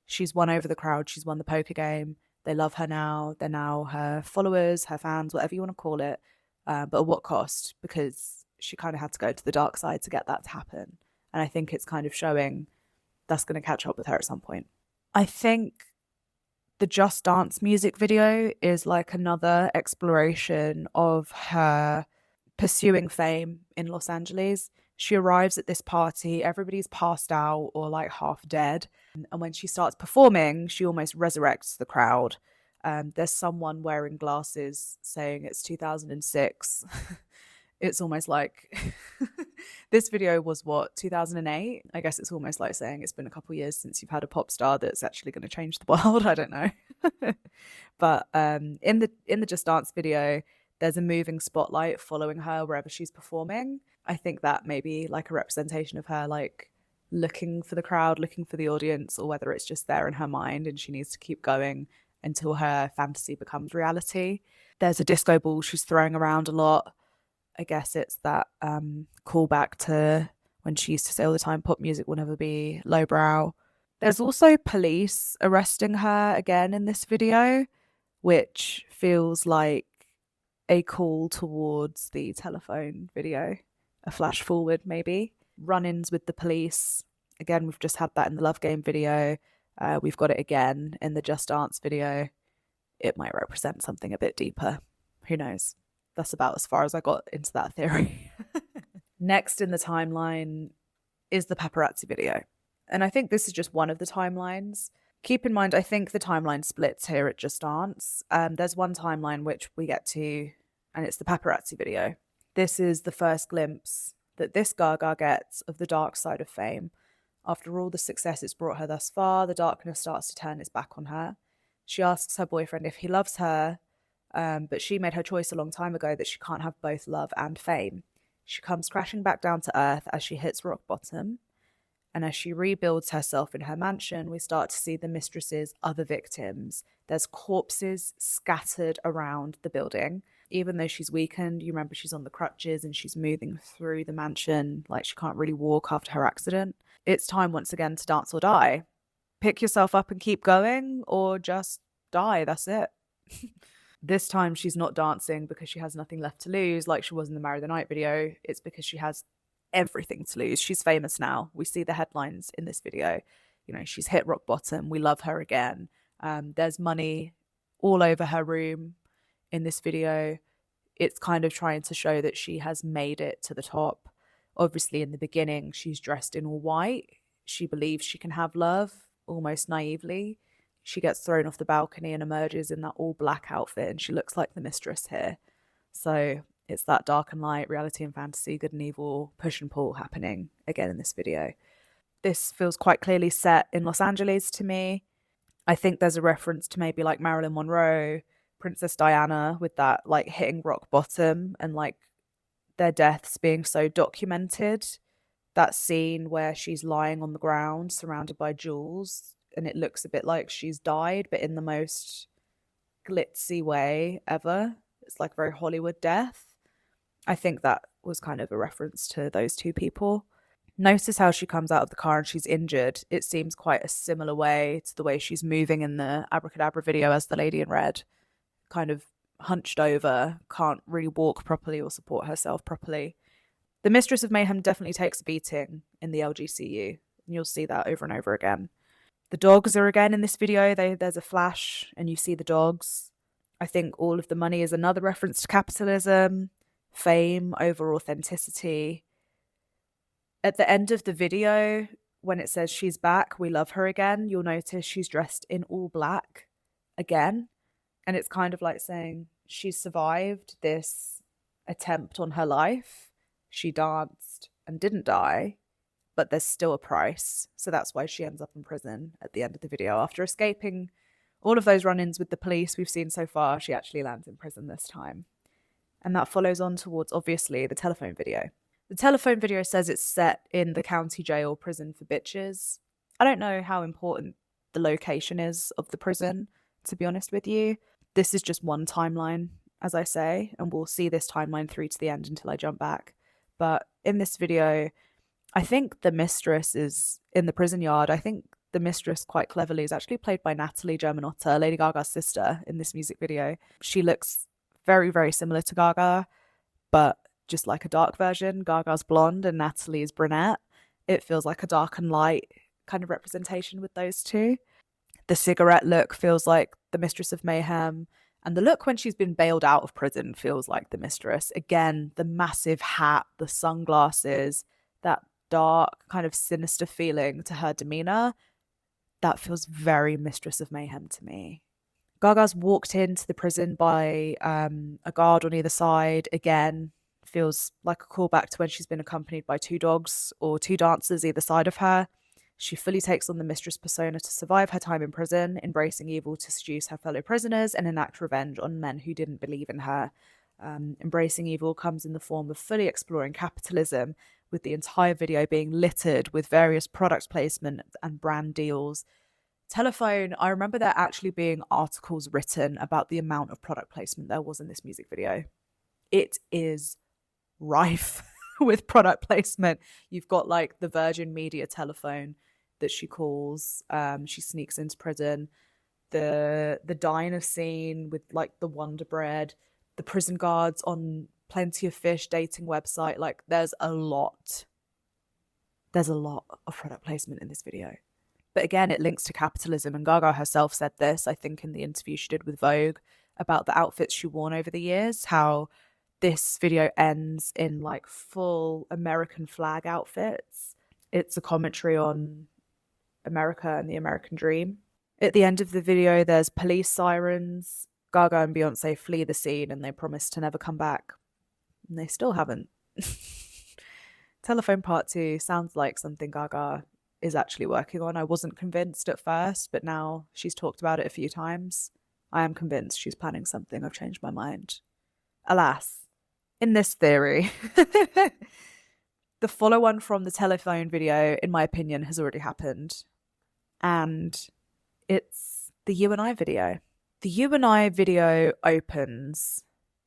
Speaker 1: She's won over the crowd. She's won the poker game. They love her now. They're now her followers, her fans, whatever you want to call it. But at what cost? Because she kind of had to go to the dark side to get that to happen. And I think it's kind of showing that's going to catch up with her at some point. I think the Just Dance music video is like another exploration of her pursuing fame in Los Angeles. She arrives at this party, everybody's passed out or like half dead. And when she starts performing, she almost resurrects the crowd. There's someone wearing glasses saying it's 2006. It's almost like this video was what, 2008? I guess it's almost like saying it's been a couple of years since you've had a pop star that's actually going to change the world. I don't know. But in the Just Dance video, there's a moving spotlight following her wherever she's performing. I think that may be like a representation of her like looking for the crowd, looking for the audience, or whether it's just there in her mind and she needs to keep going until her fantasy becomes reality. There's a disco ball she's throwing around a lot. I guess it's that callback to when she used to say all the time, pop music will never be lowbrow. There's also police arresting her again in this video, which feels like a call towards the telephone video, a flash forward maybe. Run-ins with the police. Again, we've just had that in the Love Game video. We've got it again in the Just Dance video. It might represent something a bit deeper. Who knows? That's about as far as I got into that theory. Next in the timeline is the paparazzi video. And I think this is just one of the timelines. Keep in mind, I think the timeline splits here at Just Dance. There's one timeline which we get to, and it's the paparazzi video. This is the first glimpse that this Gaga gets of the dark side of fame. After all the success it's brought her thus far, the darkness starts to turn its back on her. She asks her boyfriend if he loves her, but she made her choice a long time ago that she can't have both love and fame. She comes crashing back down to earth as she hits rock bottom, and as she rebuilds herself in her mansion, we start to see the mistress's other victims. There's corpses scattered around the building. Even though she's weakened, you remember she's on the crutches and she's moving through the mansion like she can't really walk after her accident. It's time once again to dance or die. Pick yourself up and keep going, or just die. That's it. This time she's not dancing because she has nothing left to lose like she was in the Marry the Night video. It's because she has everything to lose. She's famous now. We see the headlines in this video. You know, she's hit rock bottom. We love her again. There's money all over her room in this video. It's kind of trying to show that she has made it to the top. Obviously, in the beginning, she's dressed in all white. She believes she can have love, almost naively. She gets thrown off the balcony and emerges in that all black outfit, and she looks like the mistress here. So it's that dark and light, reality and fantasy, good and evil, push and pull happening again in this video. This feels quite clearly set in Los Angeles to me. I think there's a reference to maybe like Marilyn Monroe, Princess Diana, with that like hitting rock bottom and like their deaths being so documented. That scene where she's lying on the ground surrounded by jewels and it looks a bit like she's died, but in the most glitzy way ever. It's like very Hollywood death. I think that was kind of a reference to those two people. Notice how she comes out of the car and she's injured. It seems quite a similar way to the way she's moving in the Abracadabra video as the lady in red. Kind of hunched over, can't really walk properly or support herself properly. The Mistress of Mayhem definitely takes a beating in the LGCU, and you'll see that over and over again. The dogs are again in this video. There's a flash and you see the dogs. I think all of the money is another reference to capitalism, fame over authenticity. At the end of the video, when it says she's back, we love her again, you'll notice she's dressed in all black again. And it's kind of like saying she's survived this attempt on her life. She danced and didn't die, but there's still a price. So that's why she ends up in prison at the end of the video. After escaping all of those run-ins with the police we've seen so far, she actually lands in prison this time. And that follows on towards, obviously, the telephone video. The telephone video says it's set in the county jail prison for bitches. I don't know how important the location is of the prison, to be honest with you. This is just one timeline, as I say, and we'll see this timeline through to the end until I jump back. But in this video, I think the mistress is in the prison yard. I think the mistress, quite cleverly, is actually played by Natalie Germanotta, Lady Gaga's sister, in this music video. She looks very, very similar to Gaga, but just like a dark version. Gaga's blonde and Natalie is brunette. It feels like a dark and light kind of representation with those two. The cigarette look feels like the Mistress of Mayhem, and the look when she's been bailed out of prison feels like the mistress. Again, the massive hat, the sunglasses, that dark, kind of sinister feeling to her demeanor, that feels very Mistress of Mayhem to me. Gaga's walked into the prison by a guard on either side. Again, feels like a callback to when she's been accompanied by two dogs or two dancers either side of her. She fully takes on the mistress persona to survive her time in prison, embracing evil to seduce her fellow prisoners and enact revenge on men who didn't believe in her. Embracing evil comes in the form of fully exploring capitalism, with the entire video being littered with various product placement and brand deals. Telephone, I remember there actually being articles written about the amount of product placement there was in this music video. It is rife with product placement. You've got like the Virgin Media telephone that she calls. She sneaks into prison. The diner scene with like the Wonder Bread, the prison guards on Plenty of Fish dating website. Like there's a lot of product placement in this video. But again, it links to capitalism, and Gaga herself said this, I think, in the interview she did with Vogue about the outfits she worn over the years, how this video ends in like full American flag outfits. It's a commentary on America and the American dream. At the end of the video, there's police sirens. Gaga and Beyonce flee the scene and they promise to never come back. And they still haven't. Telephone Part 2 sounds like something Gaga is actually working on. I wasn't convinced at first, but now she's talked about it a few times. I am convinced she's planning something. I've changed my mind. Alas, in this theory, the follow-on from the telephone video, in my opinion, has already happened. And it's the You and I video. The You and I video opens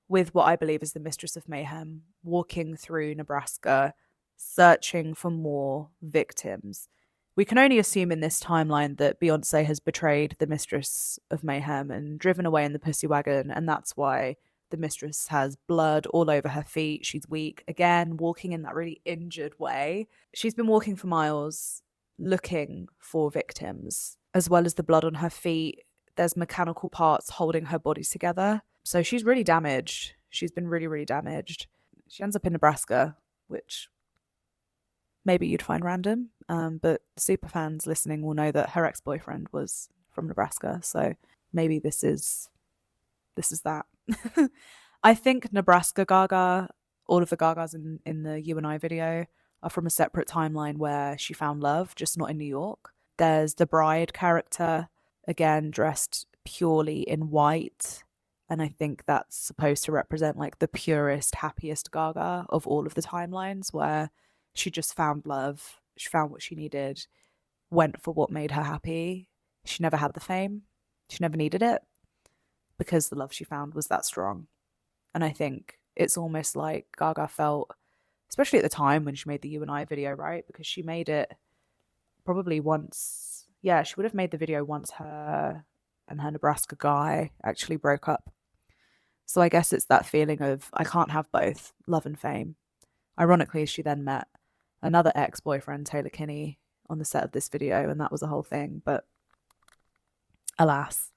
Speaker 1: with what I believe is the Mistress of Mayhem walking through Nebraska, searching for more victims. We can only assume in this timeline that Beyonce has betrayed the Mistress of Mayhem and driven away in the pussy wagon, and that's why the Mistress has blood all over her feet. She's weak, again, walking in that really injured way. She's been walking for miles looking for victims, as well as the blood on her feet. There's mechanical parts holding her body together. So she's really damaged. She's been really, really damaged. She ends up in Nebraska, which maybe you'd find random, but super fans listening will know that her ex-boyfriend was from Nebraska. So maybe this is that. I think Nebraska Gaga, all of the Gagas in the You and I video are from a separate timeline where she found love, just not in New York. There's the bride character, again, dressed purely in white. And I think that's supposed to represent like the purest, happiest Gaga of all of the timelines, where she just found love. She found what she needed, went for what made her happy. She never had the fame. She never needed it because the love she found was that strong. And I think it's almost like Gaga felt, especially at the time when she made the You and I video, right? Because she made it probably once. Yeah, she would have made the video once her and her Nebraska guy actually broke up. So I guess it's that feeling of, I can't have both, love and fame. Ironically, she then met another ex-boyfriend, Taylor Kinney, on the set of this video, and that was a whole thing. But alas,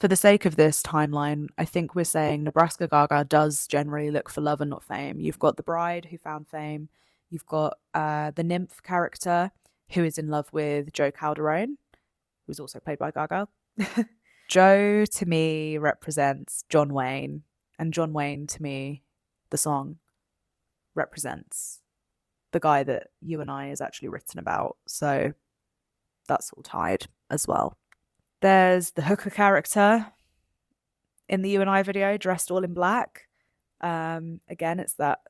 Speaker 1: for the sake of this timeline, I think we're saying Nebraska Gaga does generally look for love and not fame. You've got the bride who found fame. You've got the nymph character who is in love with Joe Calderone, who's also played by Gaga. Joe, to me, represents John Wayne, and John Wayne, to me, the song, represents the guy that You and I is actually written about. So that's all tied as well. There's the hooker character in the You and I video, dressed all in black. Again, it's that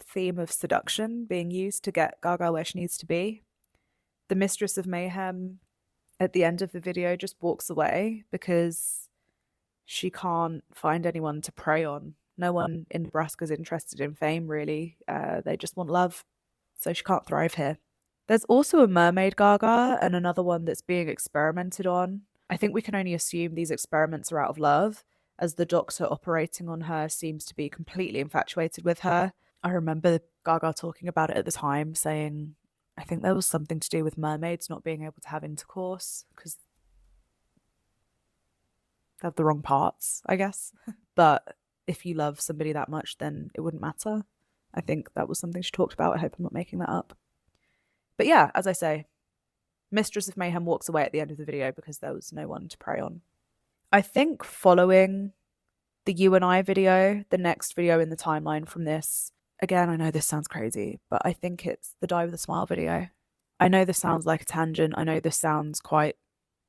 Speaker 1: theme of seduction being used to get Gaga where she needs to be. The Mistress of Mayhem at the end of the video just walks away because she can't find anyone to prey on. No one in Nebraska is interested in fame, really. They just want love. So she can't thrive here. There's also a mermaid Gaga and another one that's being experimented on. I think we can only assume these experiments are out of love, as the doctor operating on her seems to be completely infatuated with her. I remember Gaga talking about it at the time, saying, I think there was something to do with mermaids not being able to have intercourse because they have the wrong parts, I guess. But if you love somebody that much, then it wouldn't matter. I think that was something she talked about. I hope I'm not making that up. But yeah, as I say, Mistress of Mayhem walks away at the end of the video because there was no one to prey on. I think following the You and I video, the next video in the timeline from this, again, I know this sounds crazy, but I think it's the Die With a Smile video. I know this sounds like a tangent. I know this sounds quite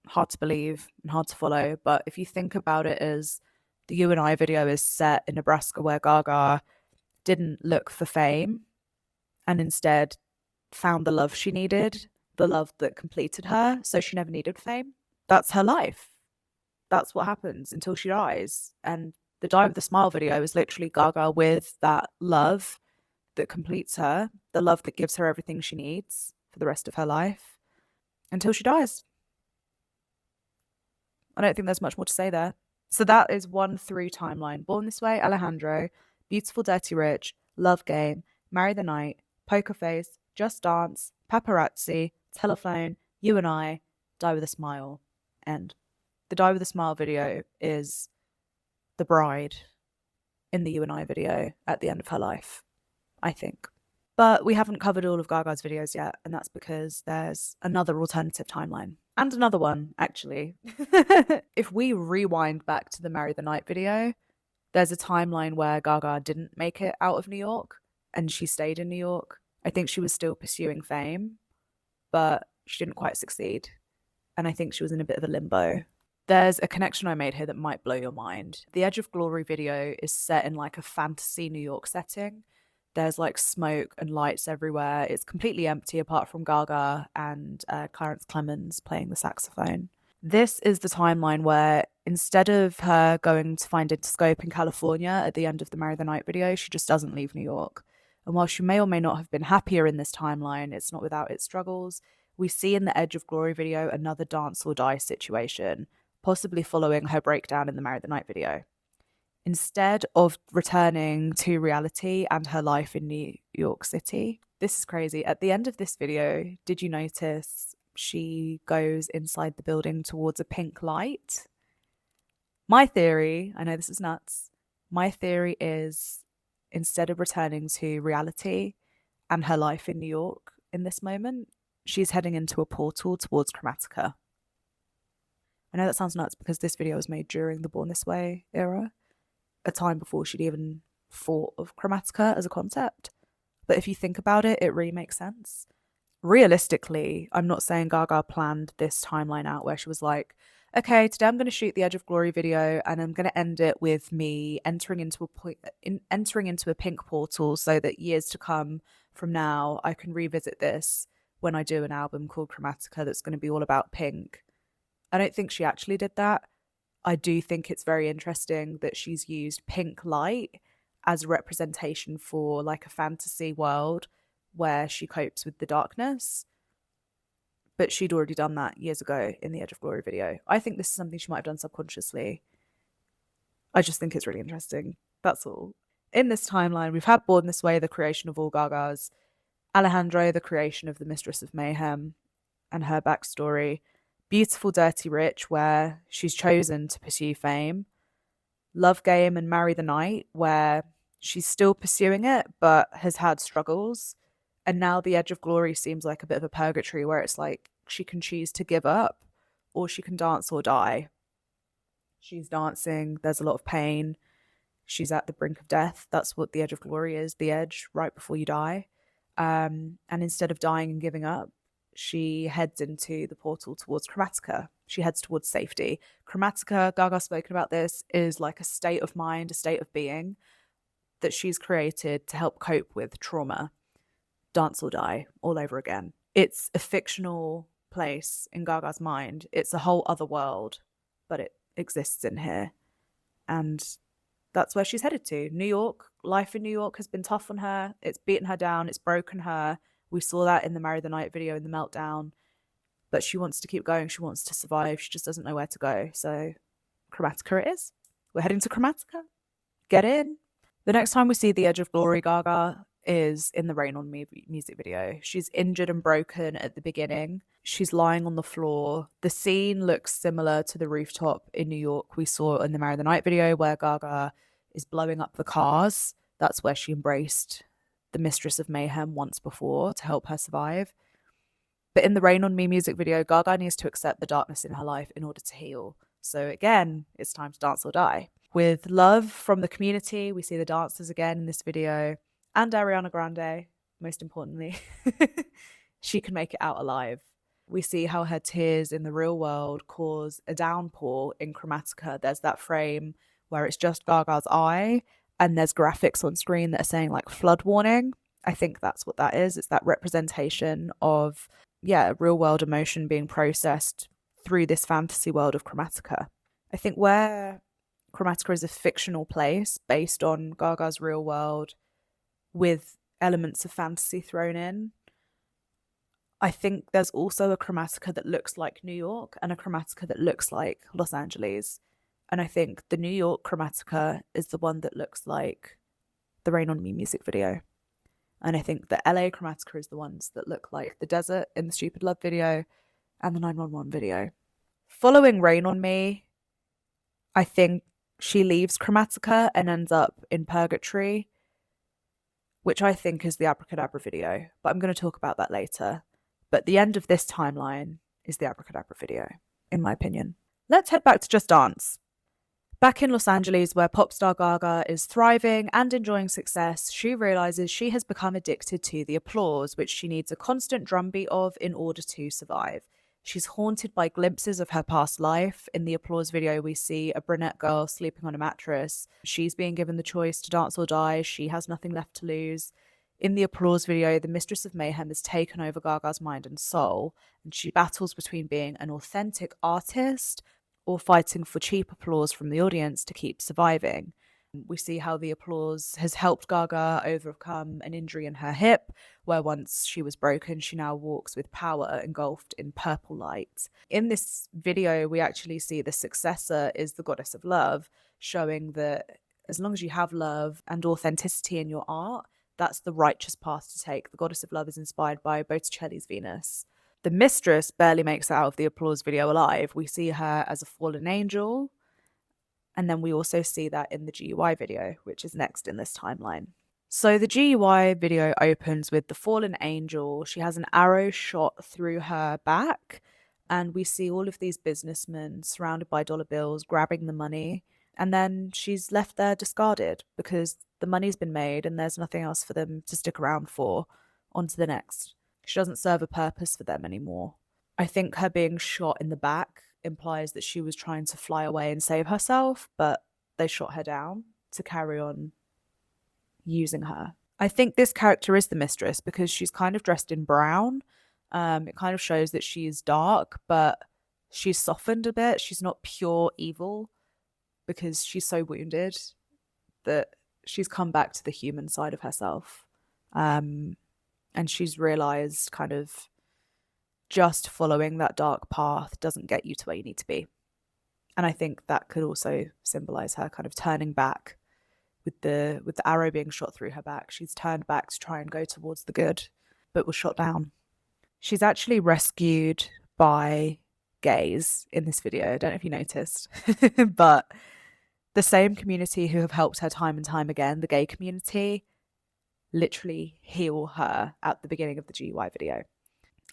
Speaker 1: hard to believe and hard to follow, but if you think about it as the You and I video is set in Nebraska, where Gaga didn't look for fame and instead found the love she needed, the love that completed her, so she never needed fame. That's her life. That's what happens until she dies. And the Die With a Smile video is literally Gaga with that love that completes her, the love that gives her everything she needs for the rest of her life until she dies. I don't think there's much more to say there. So that is 1-3 timeline. Born This Way, Alejandro, Beautiful Dirty Rich, Love Game, Marry the Night, Poker Face, Just Dance, Paparazzi, Telephone, You and I, Die With a Smile, End. The Die With a Smile video is the bride in the You and I video at the end of her life, I think. But we haven't covered all of Gaga's videos yet, and that's because there's another alternative timeline. And another one, actually. If we rewind back to the Marry the Night video, there's a timeline where Gaga didn't make it out of New York, and she stayed in New York. I think she was still pursuing fame, but she didn't quite succeed. And I think she was in a bit of a limbo. There's a connection I made here that might blow your mind. The Edge of Glory video is set in like a fantasy New York setting. There's like smoke and lights everywhere. It's completely empty apart from Gaga and Clarence Clemens playing the saxophone. This is the timeline where instead of her going to find Interscope in California at the end of the Marry the Night video, she just doesn't leave New York. And while she may or may not have been happier in this timeline, it's not without its struggles. We see in the Edge of Glory video another dance or die situation, possibly following her breakdown in the Marry the Night video. Instead of returning to reality and her life in New York City, this is crazy. At the end of this video, did you notice she goes inside the building towards a pink light? My theory, I know this is nuts, my theory is instead of returning to reality and her life in New York in this moment, she's heading into a portal towards Chromatica. I know that sounds nuts because this video was made during the Born This Way era, a time before she'd even thought of Chromatica as a concept. But if you think about it, it really makes sense. Realistically, I'm not saying Gaga planned this timeline out where she was like, okay, today I'm going to shoot the Edge of Glory video and I'm going to end it with me entering into a pink portal so that years to come from now, I can revisit this when I do an album called Chromatica that's going to be all about pink. I don't think she actually did that. I do think it's very interesting that she's used pink light as a representation for like a fantasy world where she copes with the darkness. But she'd already done that years ago in the Edge of Glory video. I think this is something she might have done subconsciously. I just think it's really interesting. That's all. In this timeline, we've had Born This Way, the creation of all Gagas, Alejandro, the creation of the Mistress of Mayhem, and her backstory, Beautiful Dirty Rich, where she's chosen to pursue fame, Love Game and Marry the Night, where she's still pursuing it but has had struggles, and now the Edge of Glory seems like a bit of a purgatory where it's like she can choose to give up or she can dance or die. She's dancing, there's a lot of pain, she's at the brink of death. That's what the Edge of Glory is, the edge right before you die. And instead of dying and giving up, she heads into the portal towards Chromatica. She heads towards safety. Chromatica, Gaga's spoken about this, is like a state of mind, a state of being that she's created to help cope with trauma. Dance or die, all over again. It's a fictional place in Gaga's mind. It's a whole other world, but it exists in here. And that's where she's headed to. New York. Life in New York has been tough on her. It's beaten her down. It's broken her. We saw that in the Marry the Night video in the meltdown. But she wants to keep going. She wants to survive. She just doesn't know where to go. So Chromatica it is. We're heading to Chromatica. Get in. The next time we see the Edge of Glory Gaga is in the Rain on Me music video. She's injured and broken at the beginning. She's lying on the floor. The scene looks similar to the rooftop in New York we saw in the Marry the Night video where Gaga is blowing up the cars. That's where she embraced the Mistress of Mayhem once before to help her survive. But in the Rain on Me music video, Gaga needs to accept the darkness in her life in order to heal. So again, it's time to dance or die. With love from the community, we see the dancers again in this video, and Ariana Grande, most importantly. She can make it out alive. We see how her tears in the real world cause a downpour in Chromatica. There's that frame where it's just Gaga's eye, and there's graphics on screen that are saying like flood warning. I think that's what that is. It's that representation of, real world emotion being processed through this fantasy world of Chromatica. I think where Chromatica is a fictional place based on Gaga's real world with elements of fantasy thrown in, I think there's also a Chromatica that looks like New York and a Chromatica that looks like Los Angeles. And I think the New York Chromatica is the one that looks like the Rain on Me music video. And I think the LA Chromatica is the ones that look like the desert in the Stupid Love video and the 911 video. Following Rain on Me, I think she leaves Chromatica and ends up in Purgatory, which I think is the Abracadabra video. But I'm going to talk about that later. But the end of this timeline is the Abracadabra video, in my opinion. Let's head back to Just Dance. Back in Los Angeles, where pop star Gaga is thriving and enjoying success, she realizes she has become addicted to the applause, which she needs a constant drumbeat of in order to survive. She's haunted by glimpses of her past life. In the applause video, we see a brunette girl sleeping on a mattress. She's being given the choice to dance or die. She has nothing left to lose. In the applause video, the Mistress of Mayhem has taken over Gaga's mind and soul, and she battles between being an authentic artist or fighting for cheap applause from the audience to keep surviving. We see how the applause has helped Gaga overcome an injury in her hip, where once she was broken, she now walks with power engulfed in purple light. In this video, we actually see the successor is the goddess of love, showing that as long as you have love and authenticity in your art, that's the righteous path to take. The goddess of love is inspired by Botticelli's Venus. The mistress barely makes it out of the applause video alive. We see her as a fallen angel, and then we also see that in the GUI video, which is next in this timeline. So the GUI video opens with the fallen angel. She has an arrow shot through her back, and we see all of these businessmen surrounded by dollar bills grabbing the money, and then she's left there discarded because the money's been made and there's nothing else for them to stick around for. On to the next. She doesn't serve a purpose for them anymore. I think her being shot in the back implies that she was trying to fly away and save herself, but they shot her down to carry on using her. I think this character is the mistress because she's kind of dressed in brown. It kind of shows that she's dark, but she's softened a bit. She's not pure evil because she's so wounded that she's come back to the human side of herself. And she's realized kind of just following that dark path doesn't get you to where you need to be. And I think that could also symbolize her kind of turning back with the arrow being shot through her back. She's turned back to try and go towards the good, but was shot down. She's actually rescued by gays in this video. I don't know if you noticed, but the same community who have helped her time and time again, the gay community, literally heal her at the beginning of the GUI video.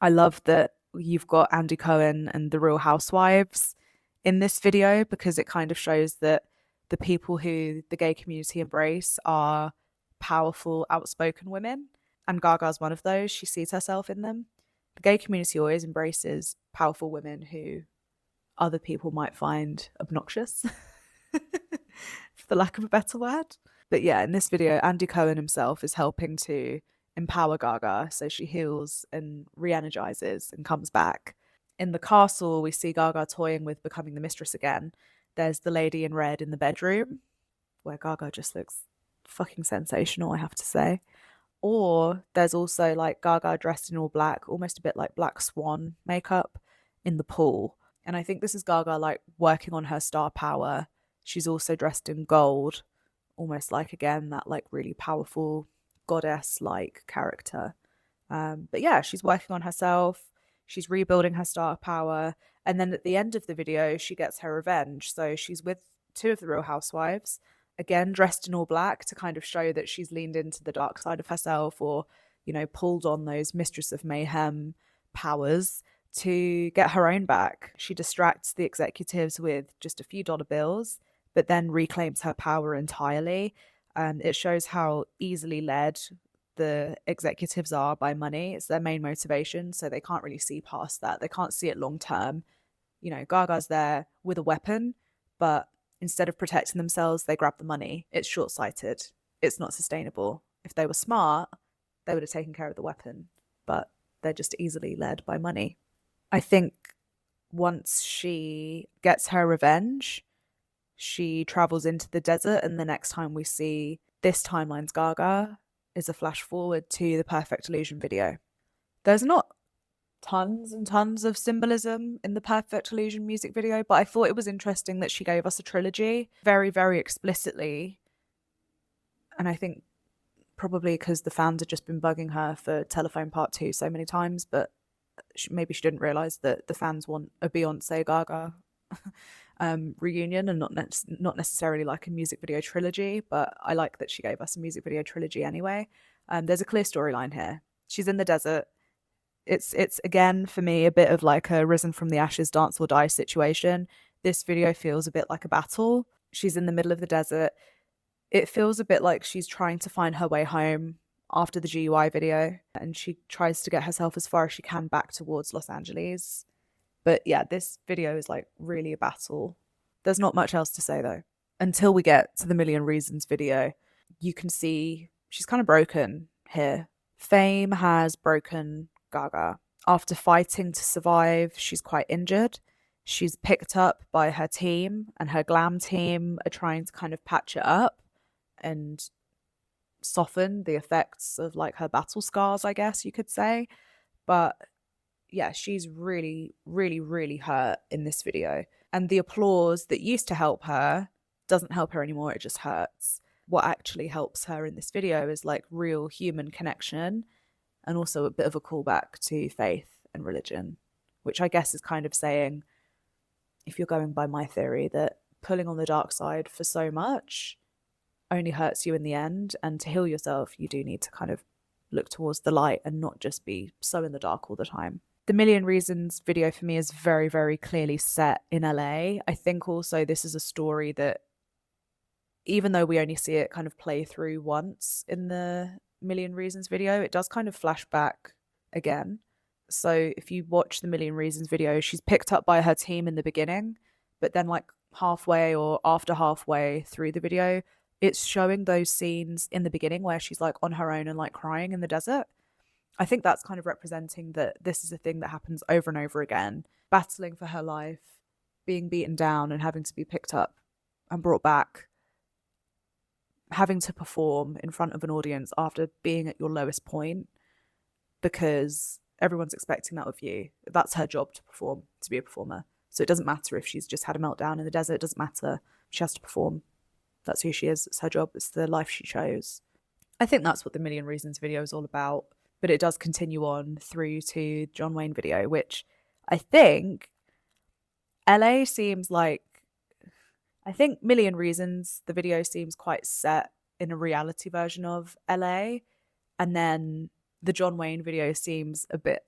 Speaker 1: I love that you've got Andy Cohen and the Real Housewives in this video because it kind of shows that the people who the gay community embrace are powerful, outspoken women, and Gaga's one of those. She sees herself in them. The gay community always embraces powerful women who other people might find obnoxious, for the lack of a better word. But yeah, in this video, Andy Cohen himself is helping to empower Gaga, so she heals and re-energizes and comes back. In the castle, we see Gaga toying with becoming the mistress again. There's the lady in red in the bedroom, where Gaga just looks fucking sensational, I have to say. Or there's also like Gaga dressed in all black, almost a bit like Black Swan makeup, in the pool. And I think this is Gaga like working on her star power. She's also dressed in gold, almost like, again, that like really powerful goddess-like character. But yeah, she's working on herself. She's rebuilding her star power. And then at the end of the video, she gets her revenge. So she's with two of the Real Housewives, again, dressed in all black to kind of show that she's leaned into the dark side of herself or, you know, pulled on those Mistress of Mayhem powers to get her own back. She distracts the executives with just a few dollar bills, but then reclaims her power entirely. It shows how easily led the executives are by money. It's their main motivation, so they can't really see past that. They can't see it long term. You know, Gaga's there with a weapon, but instead of protecting themselves, they grab the money. It's short-sighted. It's not sustainable. If they were smart, they would have taken care of the weapon, but they're just easily led by money. I think once she gets her revenge, she travels into the desert, and the next time we see this timeline's Gaga is a flash forward to the Perfect Illusion video. There's not tons and tons of symbolism in the Perfect Illusion music video, but I thought it was interesting that she gave us a trilogy very, very explicitly. And I think probably because the fans had just been bugging her for Telephone Part 2 so many times, but maybe she didn't realise that the fans want a Beyonce Gaga reunion and not necessarily like a music video trilogy, but I like that she gave us a music video trilogy anyway. There's a clear storyline here. She's in the desert. It's again, for me, a bit of like a risen from the ashes dance or die situation. This video feels a bit like a battle. She's in the middle of the desert. It feels a bit like she's trying to find her way home after the GUI video, and she tries to get herself as far as she can back towards Los Angeles. But yeah, this video is like really a battle. There's not much else to say though. Until we get to the Million Reasons video, you can see she's kind of broken here. Fame has broken Gaga. After fighting to survive, she's quite injured. She's picked up by her team, and her glam team are trying to kind of patch it up and soften the effects of like her battle scars, I guess you could say. But yeah, she's really, really, really hurt in this video. And the applause that used to help her doesn't help her anymore. It just hurts. What actually helps her in this video is like real human connection, and also a bit of a callback to faith and religion, which I guess is kind of saying, if you're going by my theory, that pulling on the dark side for so much only hurts you in the end. And to heal yourself, you do need to kind of look towards the light and not just be so in the dark all the time. The Million Reasons video for me is very, very clearly set in LA. I think also this is a story that, even though we only see it kind of play through once in the Million Reasons video, it does kind of flash back again. So if you watch the Million Reasons video, she's picked up by her team in the beginning, but then like halfway or after halfway through the video, it's showing those scenes in the beginning where she's like on her own and like crying in the desert. I think that's kind of representing that this is a thing that happens over and over again, battling for her life, being beaten down and having to be picked up and brought back, having to perform in front of an audience after being at your lowest point because everyone's expecting that of you. That's her job, to perform, to be a performer. So it doesn't matter if she's just had a meltdown in the desert. It doesn't matter. She has to perform. That's who she is. It's her job. It's the life she chose. I think that's what the Million Reasons video is all about. But it does continue on through to John Wayne video, which I think LA seems like, I think Million Reasons, the video seems quite set in a reality version of LA. And then the John Wayne video seems a bit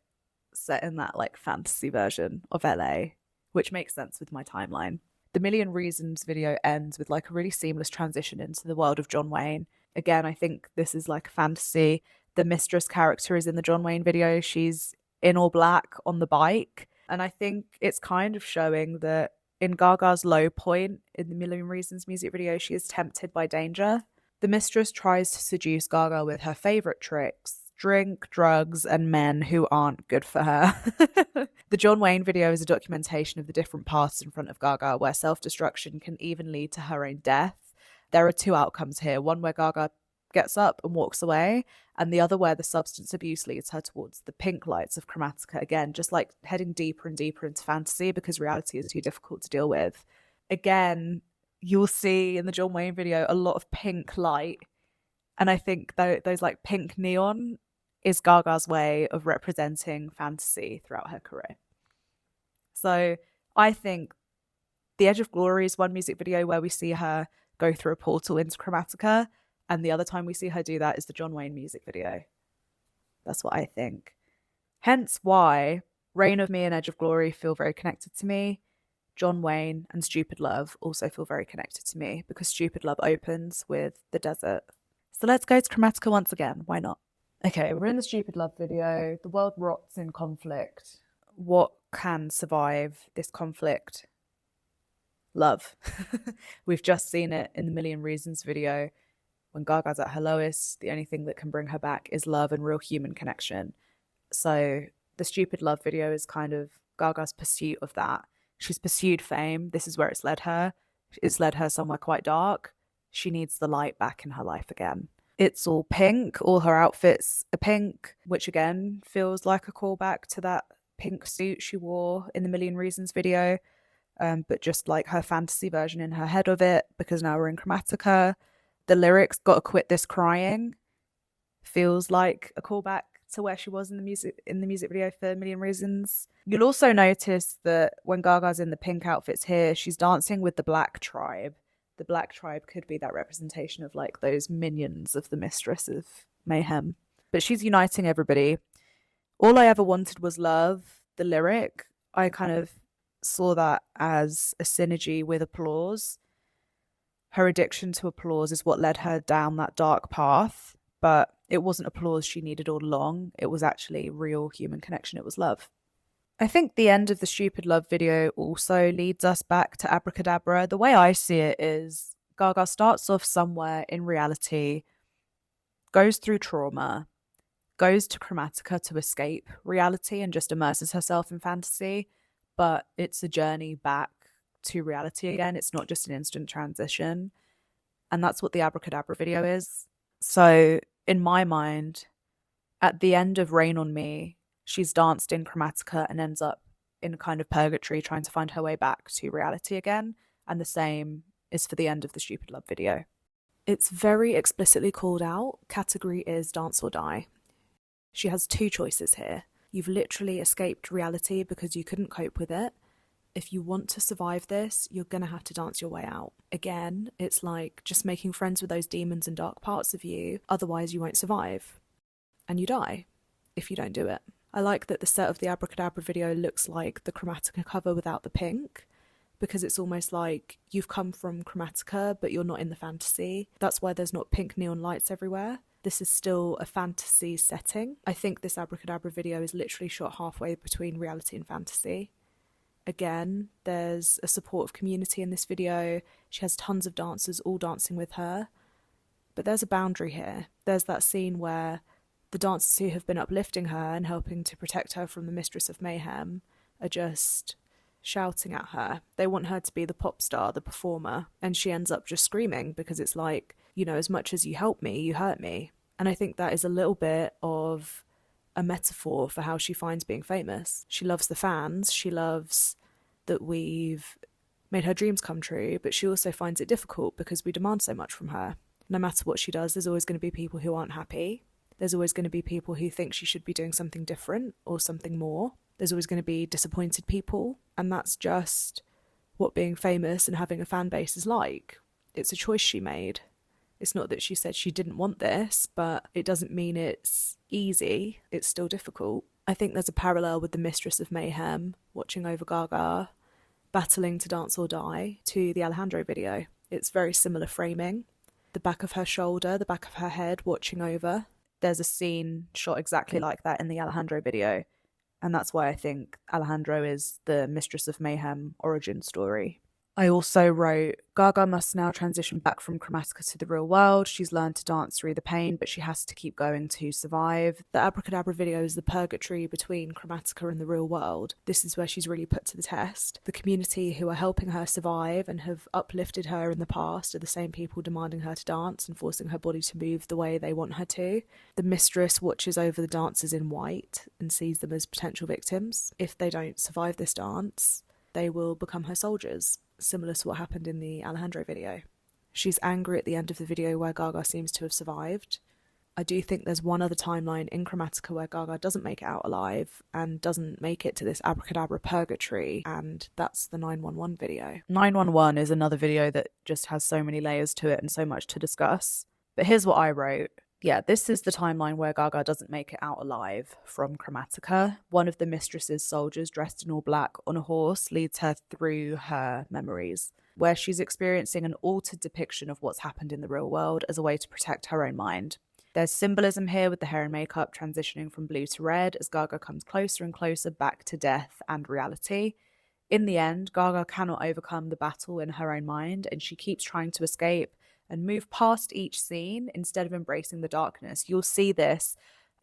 Speaker 1: set in that like fantasy version of LA, which makes sense with my timeline. The Million Reasons video ends with like a really seamless transition into the world of John Wayne. Again, I think this is like a fantasy. The mistress character is in the John Wayne video. She's in all black on the bike. And I think it's kind of showing that in Gaga's low point in the Million Reasons music video, she is tempted by danger. The mistress tries to seduce Gaga with her favorite tricks: drink, drugs, and men who aren't good for her. The John Wayne video is a documentation of the different paths in front of Gaga, where self-destruction can even lead to her own death. There are two outcomes here: one where Gaga gets up and walks away, and the other where the substance abuse leads her towards the pink lights of Chromatica, again just like heading deeper and deeper into fantasy because reality is too difficult to deal with. Again, you'll see in the John Wayne video a lot of pink light, and I think those like pink neon is Gaga's way of representing fantasy throughout her career. So I think The Edge of Glory is one music video where we see her go through a portal into Chromatica, and the other time we see her do that is the John Wayne music video. That's what I think. Hence why Reign of Me and Edge of Glory feel very connected to me. John Wayne and Stupid Love also feel very connected to me because Stupid Love opens with the desert. So let's go to Chromatica once again. Why not? Okay, we're in the Stupid Love video. The world rots in conflict. What can survive this conflict? Love. We've just seen it in the Million Reasons video. When Gaga's at her lowest, the only thing that can bring her back is love and real human connection. So the Stupid Love video is kind of Gaga's pursuit of that. She's pursued fame. This is where it's led her. It's led her somewhere quite dark. She needs the light back in her life again. It's all pink. All her outfits are pink, which again feels like a callback to that pink suit she wore in the Million Reasons video, but just like her fantasy version in her head of it, because now we're in Chromatica. The lyrics, "Gotta quit this crying," feels like a callback to where she was in the music video for A Million Reasons. You'll also notice that when Gaga's in the pink outfits here, she's dancing with the Black Tribe. The Black Tribe could be that representation of like those minions of the Mistress of Mayhem. But she's uniting everybody. All I ever wanted was love. The lyric, I kind of saw that as a synergy with applause. Her addiction to applause is what led her down that dark path, but it wasn't applause she needed all along. It was actually real human connection. It was love. I think the end of the Stupid Love video also leads us back to Abracadabra. The way I see it is Gaga starts off somewhere in reality, goes through trauma, goes to Chromatica to escape reality and just immerses herself in fantasy, but it's a journey back to reality again. It's not just an instant transition. And that's what the Abracadabra video is. So, in my mind, at the end of Rain on Me, she's danced in Chromatica and ends up in a kind of purgatory trying to find her way back to reality again. And the same is for the end of the Stupid Love video. It's very explicitly called out. Category is dance or die. She has two choices here. You've literally escaped reality because you couldn't cope with it. If you want to survive this, you're going to have to dance your way out. Again, it's like just making friends with those demons and dark parts of you, otherwise you won't survive. And you die if you don't do it. I like that the set of the Abracadabra video looks like the Chromatica cover without the pink, because it's almost like you've come from Chromatica, but you're not in the fantasy. That's why there's not pink neon lights everywhere. This is still a fantasy setting. I think this Abracadabra video is literally shot halfway between reality and fantasy. Again, there's a supportive community in this video. She has tons of dancers all dancing with her. But there's a boundary here. There's that scene where the dancers who have been uplifting her and helping to protect her from the Mistress of Mayhem are just shouting at her. They want her to be the pop star, the performer, and she ends up just screaming because it's like, you know, as much as you help me, you hurt me. And I think that is a little bit of a metaphor for how she finds being famous. She loves the fans, she loves that we've made her dreams come true, but she also finds it difficult because we demand so much from her. No matter what she does, there's always going to be people who aren't happy. There's always going to be people who think she should be doing something different or something more. There's always going to be disappointed people, and that's just what being famous and having a fan base is like. It's a choice she made. It's not that she said she didn't want this, but it doesn't mean it's easy. It's still difficult. I think there's a parallel with the Mistress of Mayhem watching over Gaga, battling to dance or die, to the Alejandro video. It's very similar framing. The back of her shoulder, the back of her head watching over. There's a scene shot exactly like that in the Alejandro video. And that's why I think Alejandro is the Mistress of Mayhem origin story. I also wrote, Gaga must now transition back from Chromatica to the real world. She's learned to dance through the pain, but she has to keep going to survive. The Abracadabra video is the purgatory between Chromatica and the real world. This is where she's really put to the test. The community who are helping her survive and have uplifted her in the past are the same people demanding her to dance and forcing her body to move the way they want her to. The mistress watches over the dancers in white and sees them as potential victims. If they don't survive this dance, they will become her soldiers, similar to what happened in the Alejandro video. She's angry at the end of the video where Gaga seems to have survived. I do think there's one other timeline in Chromatica where Gaga doesn't make it out alive and doesn't make it to this Abracadabra purgatory, and that's the 911 video. 911 is another video that just has so many layers to it and so much to discuss. But here's what I wrote. Yeah, this is the timeline where Gaga doesn't make it out alive from Chromatica. One of the mistress's soldiers, dressed in all black on a horse, leads her through her memories, where she's experiencing an altered depiction of what's happened in the real world as a way to protect her own mind. There's symbolism here with the hair and makeup transitioning from blue to red as Gaga comes closer and closer back to death and reality. In the end, Gaga cannot overcome the battle in her own mind, and she keeps trying to escape and move past each scene instead of embracing the darkness. You'll see this.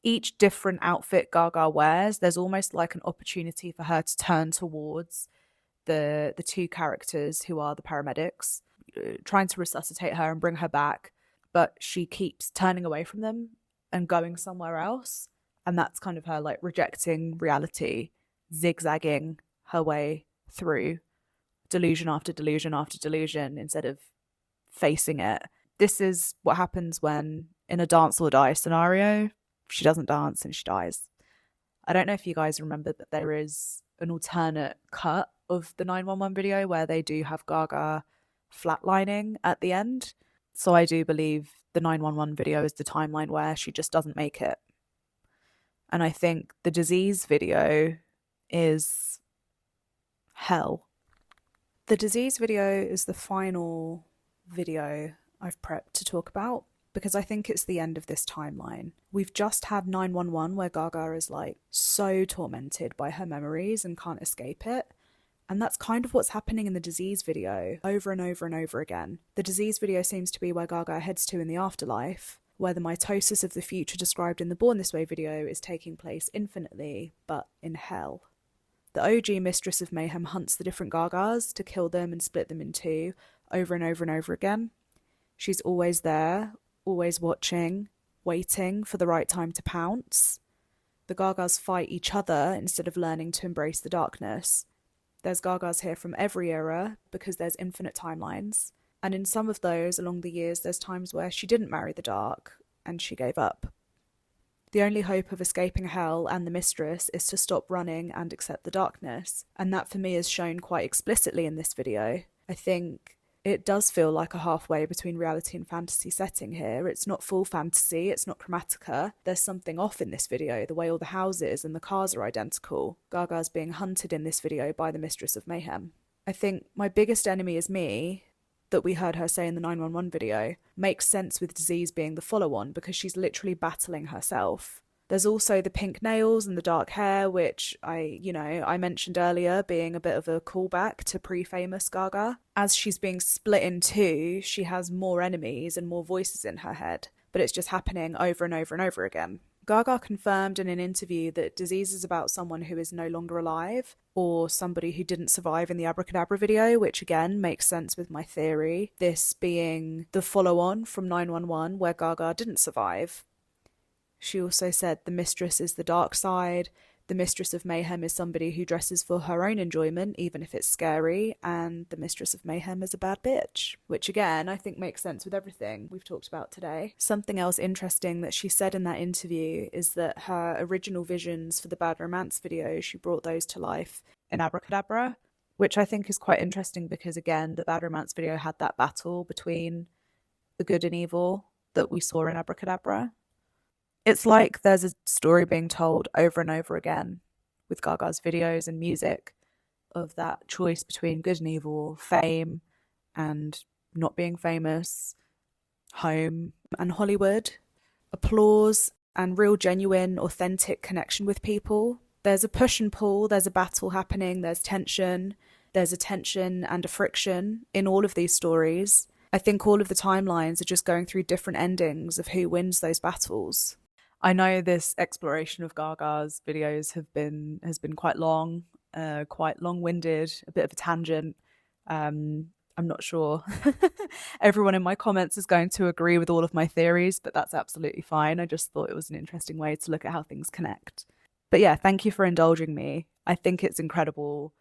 Speaker 1: Each different outfit Gaga wears, there's almost like an opportunity for her to turn towards the two characters who are the paramedics, trying to resuscitate her and bring her back. But she keeps turning away from them and going somewhere else. And that's kind of her like rejecting reality, zigzagging her way through delusion after delusion after delusion instead of facing it. This is what happens when, in a dance or die scenario, she doesn't dance and she dies. I don't know if you guys remember that there is an alternate cut of the 911 video where they do have Gaga flatlining at the end. So I do believe the 911 video is the timeline where she just doesn't make it. And I think the disease video is hell. The disease video is the final video I've prepped to talk about because I think it's the end of this timeline. We've just had 911 where Gaga is like so tormented by her memories and can't escape it. And that's kind of what's happening in the disease video over and over and over again. The disease video seems to be where Gaga heads to in the afterlife, where the mitosis of the future described in the Born This Way video is taking place infinitely, but in hell. The OG Mistress of Mayhem hunts the different Gagas to kill them and split them in two over and over and over again. She's always there, always watching, waiting for the right time to pounce. The Gagas fight each other instead of learning to embrace the darkness. There's Gagas here from every era because there's infinite timelines. And in some of those, along the years, there's times where she didn't marry the dark and she gave up. The only hope of escaping hell and the mistress is to stop running and accept the darkness. And that for me is shown quite explicitly in this video. I think it does feel like a halfway between reality and fantasy setting here. It's not full fantasy, it's not Chromatica. There's something off in this video, the way all the houses and the cars are identical. Gaga's being hunted in this video by the Mistress of Mayhem. I think My Biggest Enemy Is Me, that we heard her say in the 911 video, makes sense with Disease being the follow-on because she's literally battling herself. There's also the pink nails and the dark hair, which I mentioned earlier being a bit of a callback to pre-famous Gaga. As she's being split in two, she has more enemies and more voices in her head, but it's just happening over and over and over again. Gaga confirmed in an interview that Disease is about someone who is no longer alive, or somebody who didn't survive in the Abracadabra video, which again makes sense with my theory, this being the follow-on from 911 where Gaga didn't survive. She also said the mistress is the dark side, the Mistress of Mayhem is somebody who dresses for her own enjoyment, even if it's scary, and the Mistress of Mayhem is a bad bitch, which again, I think makes sense with everything we've talked about today. Something else interesting that she said in that interview is that her original visions for the Bad Romance video, she brought those to life in Abracadabra, which I think is quite interesting because, again, the Bad Romance video had that battle between the good and evil that we saw in Abracadabra. It's like there's a story being told over and over again with Gaga's videos and music of that choice between good and evil, fame and not being famous, home and Hollywood, applause and real genuine, authentic connection with people. There's a push and pull, there's a battle happening, there's a tension and a friction in all of these stories. I think all of the timelines are just going through different endings of who wins those battles. I know this exploration of Gaga's videos has been quite long, quite long-winded, a bit of a tangent. I'm not sure everyone in my comments is going to agree with all of my theories, but that's absolutely fine. I just thought it was an interesting way to look at how things connect. But yeah, thank you for indulging me. I think it's incredible,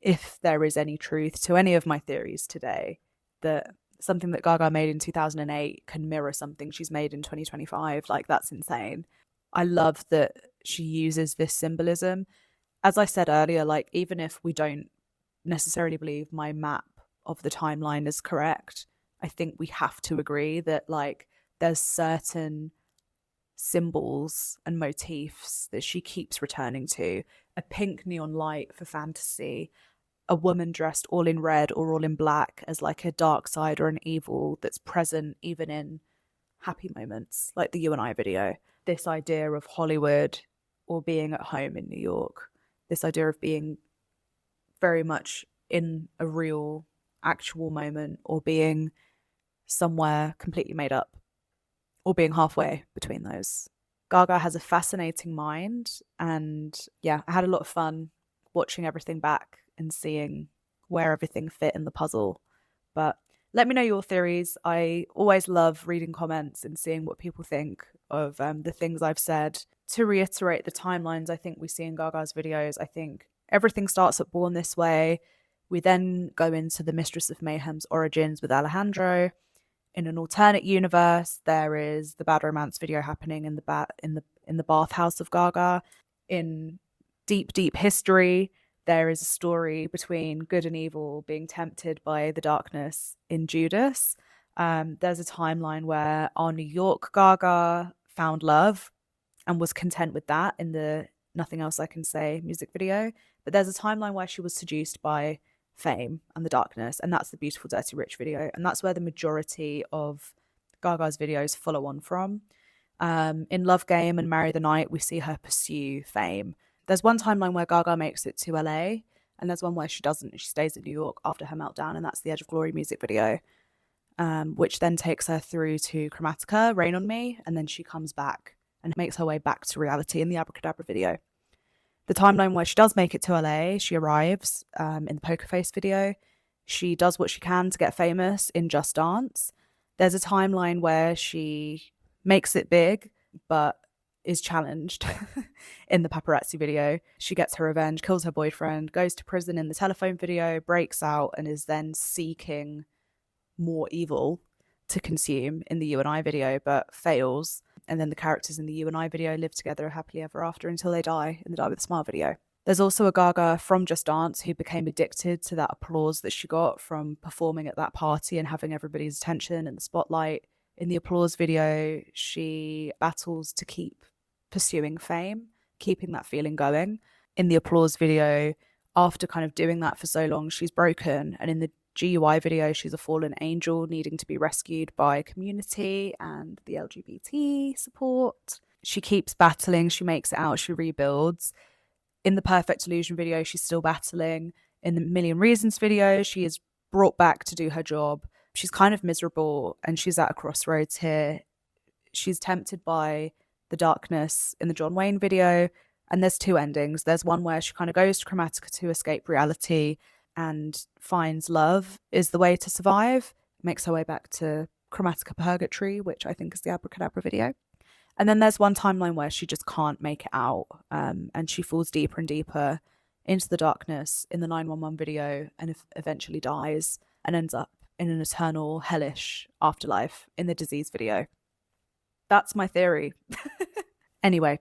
Speaker 1: if there is any truth to any of my theories today, that something that Gaga made in 2008 can mirror something she's made in 2025. Like, that's insane. I love that she uses this symbolism. As I said earlier, like, even if we don't necessarily believe my map of the timeline is correct, I think we have to agree that, like, there's certain symbols and motifs that she keeps returning to. A pink neon light for fantasy, a woman dressed all in red or all in black as like a dark side or an evil that's present even in happy moments, like the You and I video. This idea of Hollywood or being at home in New York. This idea of being very much in a real, actual moment, or being somewhere completely made up, or being halfway between those. Gaga has a fascinating mind, and yeah, I had a lot of fun watching everything back and seeing where everything fit in the puzzle. But let me know your theories. I always love reading comments and seeing what people think of the things I've said. To reiterate the timelines I think we see in Gaga's videos, I think everything starts at Born This Way. We then go into the Mistress of Mayhem's origins with Alejandro. In an alternate universe, there is the Bad Romance video happening in the bathhouse of Gaga. In deep history, there is a story between good and evil being tempted by the darkness in Judas. There's a timeline where our New York Gaga found love and was content with that in the Nothing Else I Can Say music video. But there's a timeline where she was seduced by fame and the darkness. And that's the Beautiful Dirty Rich video. And that's where the majority of Gaga's videos follow on from. In Love Game and Marry the Night, we see her pursue fame. There's one timeline where Gaga makes it to LA, and there's one where she doesn't. She stays in New York after her meltdown, and that's the Edge of Glory music video, which then takes her through to Chromatica, Rain on Me, and then she comes back and makes her way back to reality in the Abracadabra video. The timeline where she does make it to LA, she arrives in the Poker Face video. She does what she can to get famous in Just Dance. There's a timeline where she makes it big, but is challenged in the Paparazzi video. She gets her revenge, kills her boyfriend, goes to prison in the Telephone video, breaks out, and is then seeking more evil to consume in the You and I video, but fails. And then the characters in the You and I video live together happily ever after until they die in the Die With a Smile video. There's also a Gaga from Just Dance who became addicted to that applause that she got from performing at that party and having everybody's attention and the spotlight. In the Applause video, she battles to keep pursuing fame, keeping that feeling going. In the Applause video, after kind of doing that for so long, she's broken. And in the GUI video, she's a fallen angel needing to be rescued by community and the LGBT support. She keeps battling, she makes it out, she rebuilds. In the Perfect Illusion video, she's still battling. In the Million Reasons video, she is brought back to do her job. She's kind of miserable and she's at a crossroads here. She's tempted by the darkness in the John Wayne video, and there's two endings. There's one where she kind of goes to Chromatica to escape reality and finds love is the way to survive, makes her way back to Chromatica Purgatory, which I think is the Abracadabra video. And then there's one timeline where she just can't make it out, and she falls deeper and deeper into the darkness in the 911 video and eventually dies and ends up in an eternal hellish afterlife in the Disease video. That's my theory. Anyway,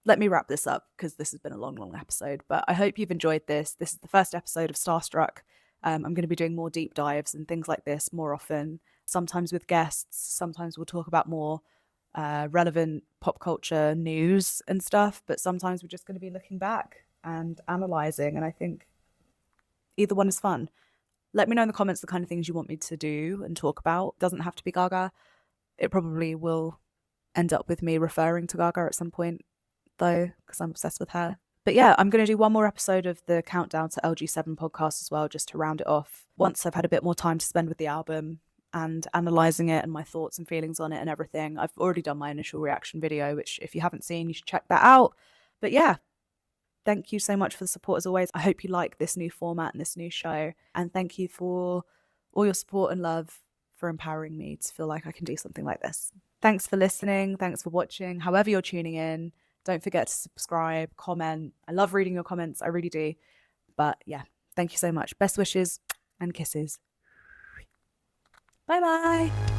Speaker 1: let me wrap this up because this has been a long episode, but I hope you've enjoyed this. This is the first episode of Starstruck. I'm going to be doing more deep dives and things like this more often, sometimes with guests, sometimes we'll talk about more relevant pop culture news and stuff, but sometimes we're just going to be looking back and analysing, and I think either one is fun. Let me know in the comments the kind of things you want me to do and talk about. It doesn't have to be Gaga. It probably will end up with me referring to Gaga at some point, though, because I'm obsessed with her. But yeah, I'm going to do one more episode of the Countdown to LG7 podcast as well, just to round it off. Once I've had a bit more time to spend with the album and analysing it and my thoughts and feelings on it and everything. I've already done my initial reaction video, which if you haven't seen, you should check that out. But yeah, thank you so much for the support as always. I hope you like this new format and this new show. And thank you for all your support and love for empowering me to feel like I can do something like this. Thanks for listening. Thanks for watching. However you're tuning in, don't forget to subscribe, comment. I love reading your comments. I really do. But yeah, thank you so much. Best wishes and kisses. Bye-bye.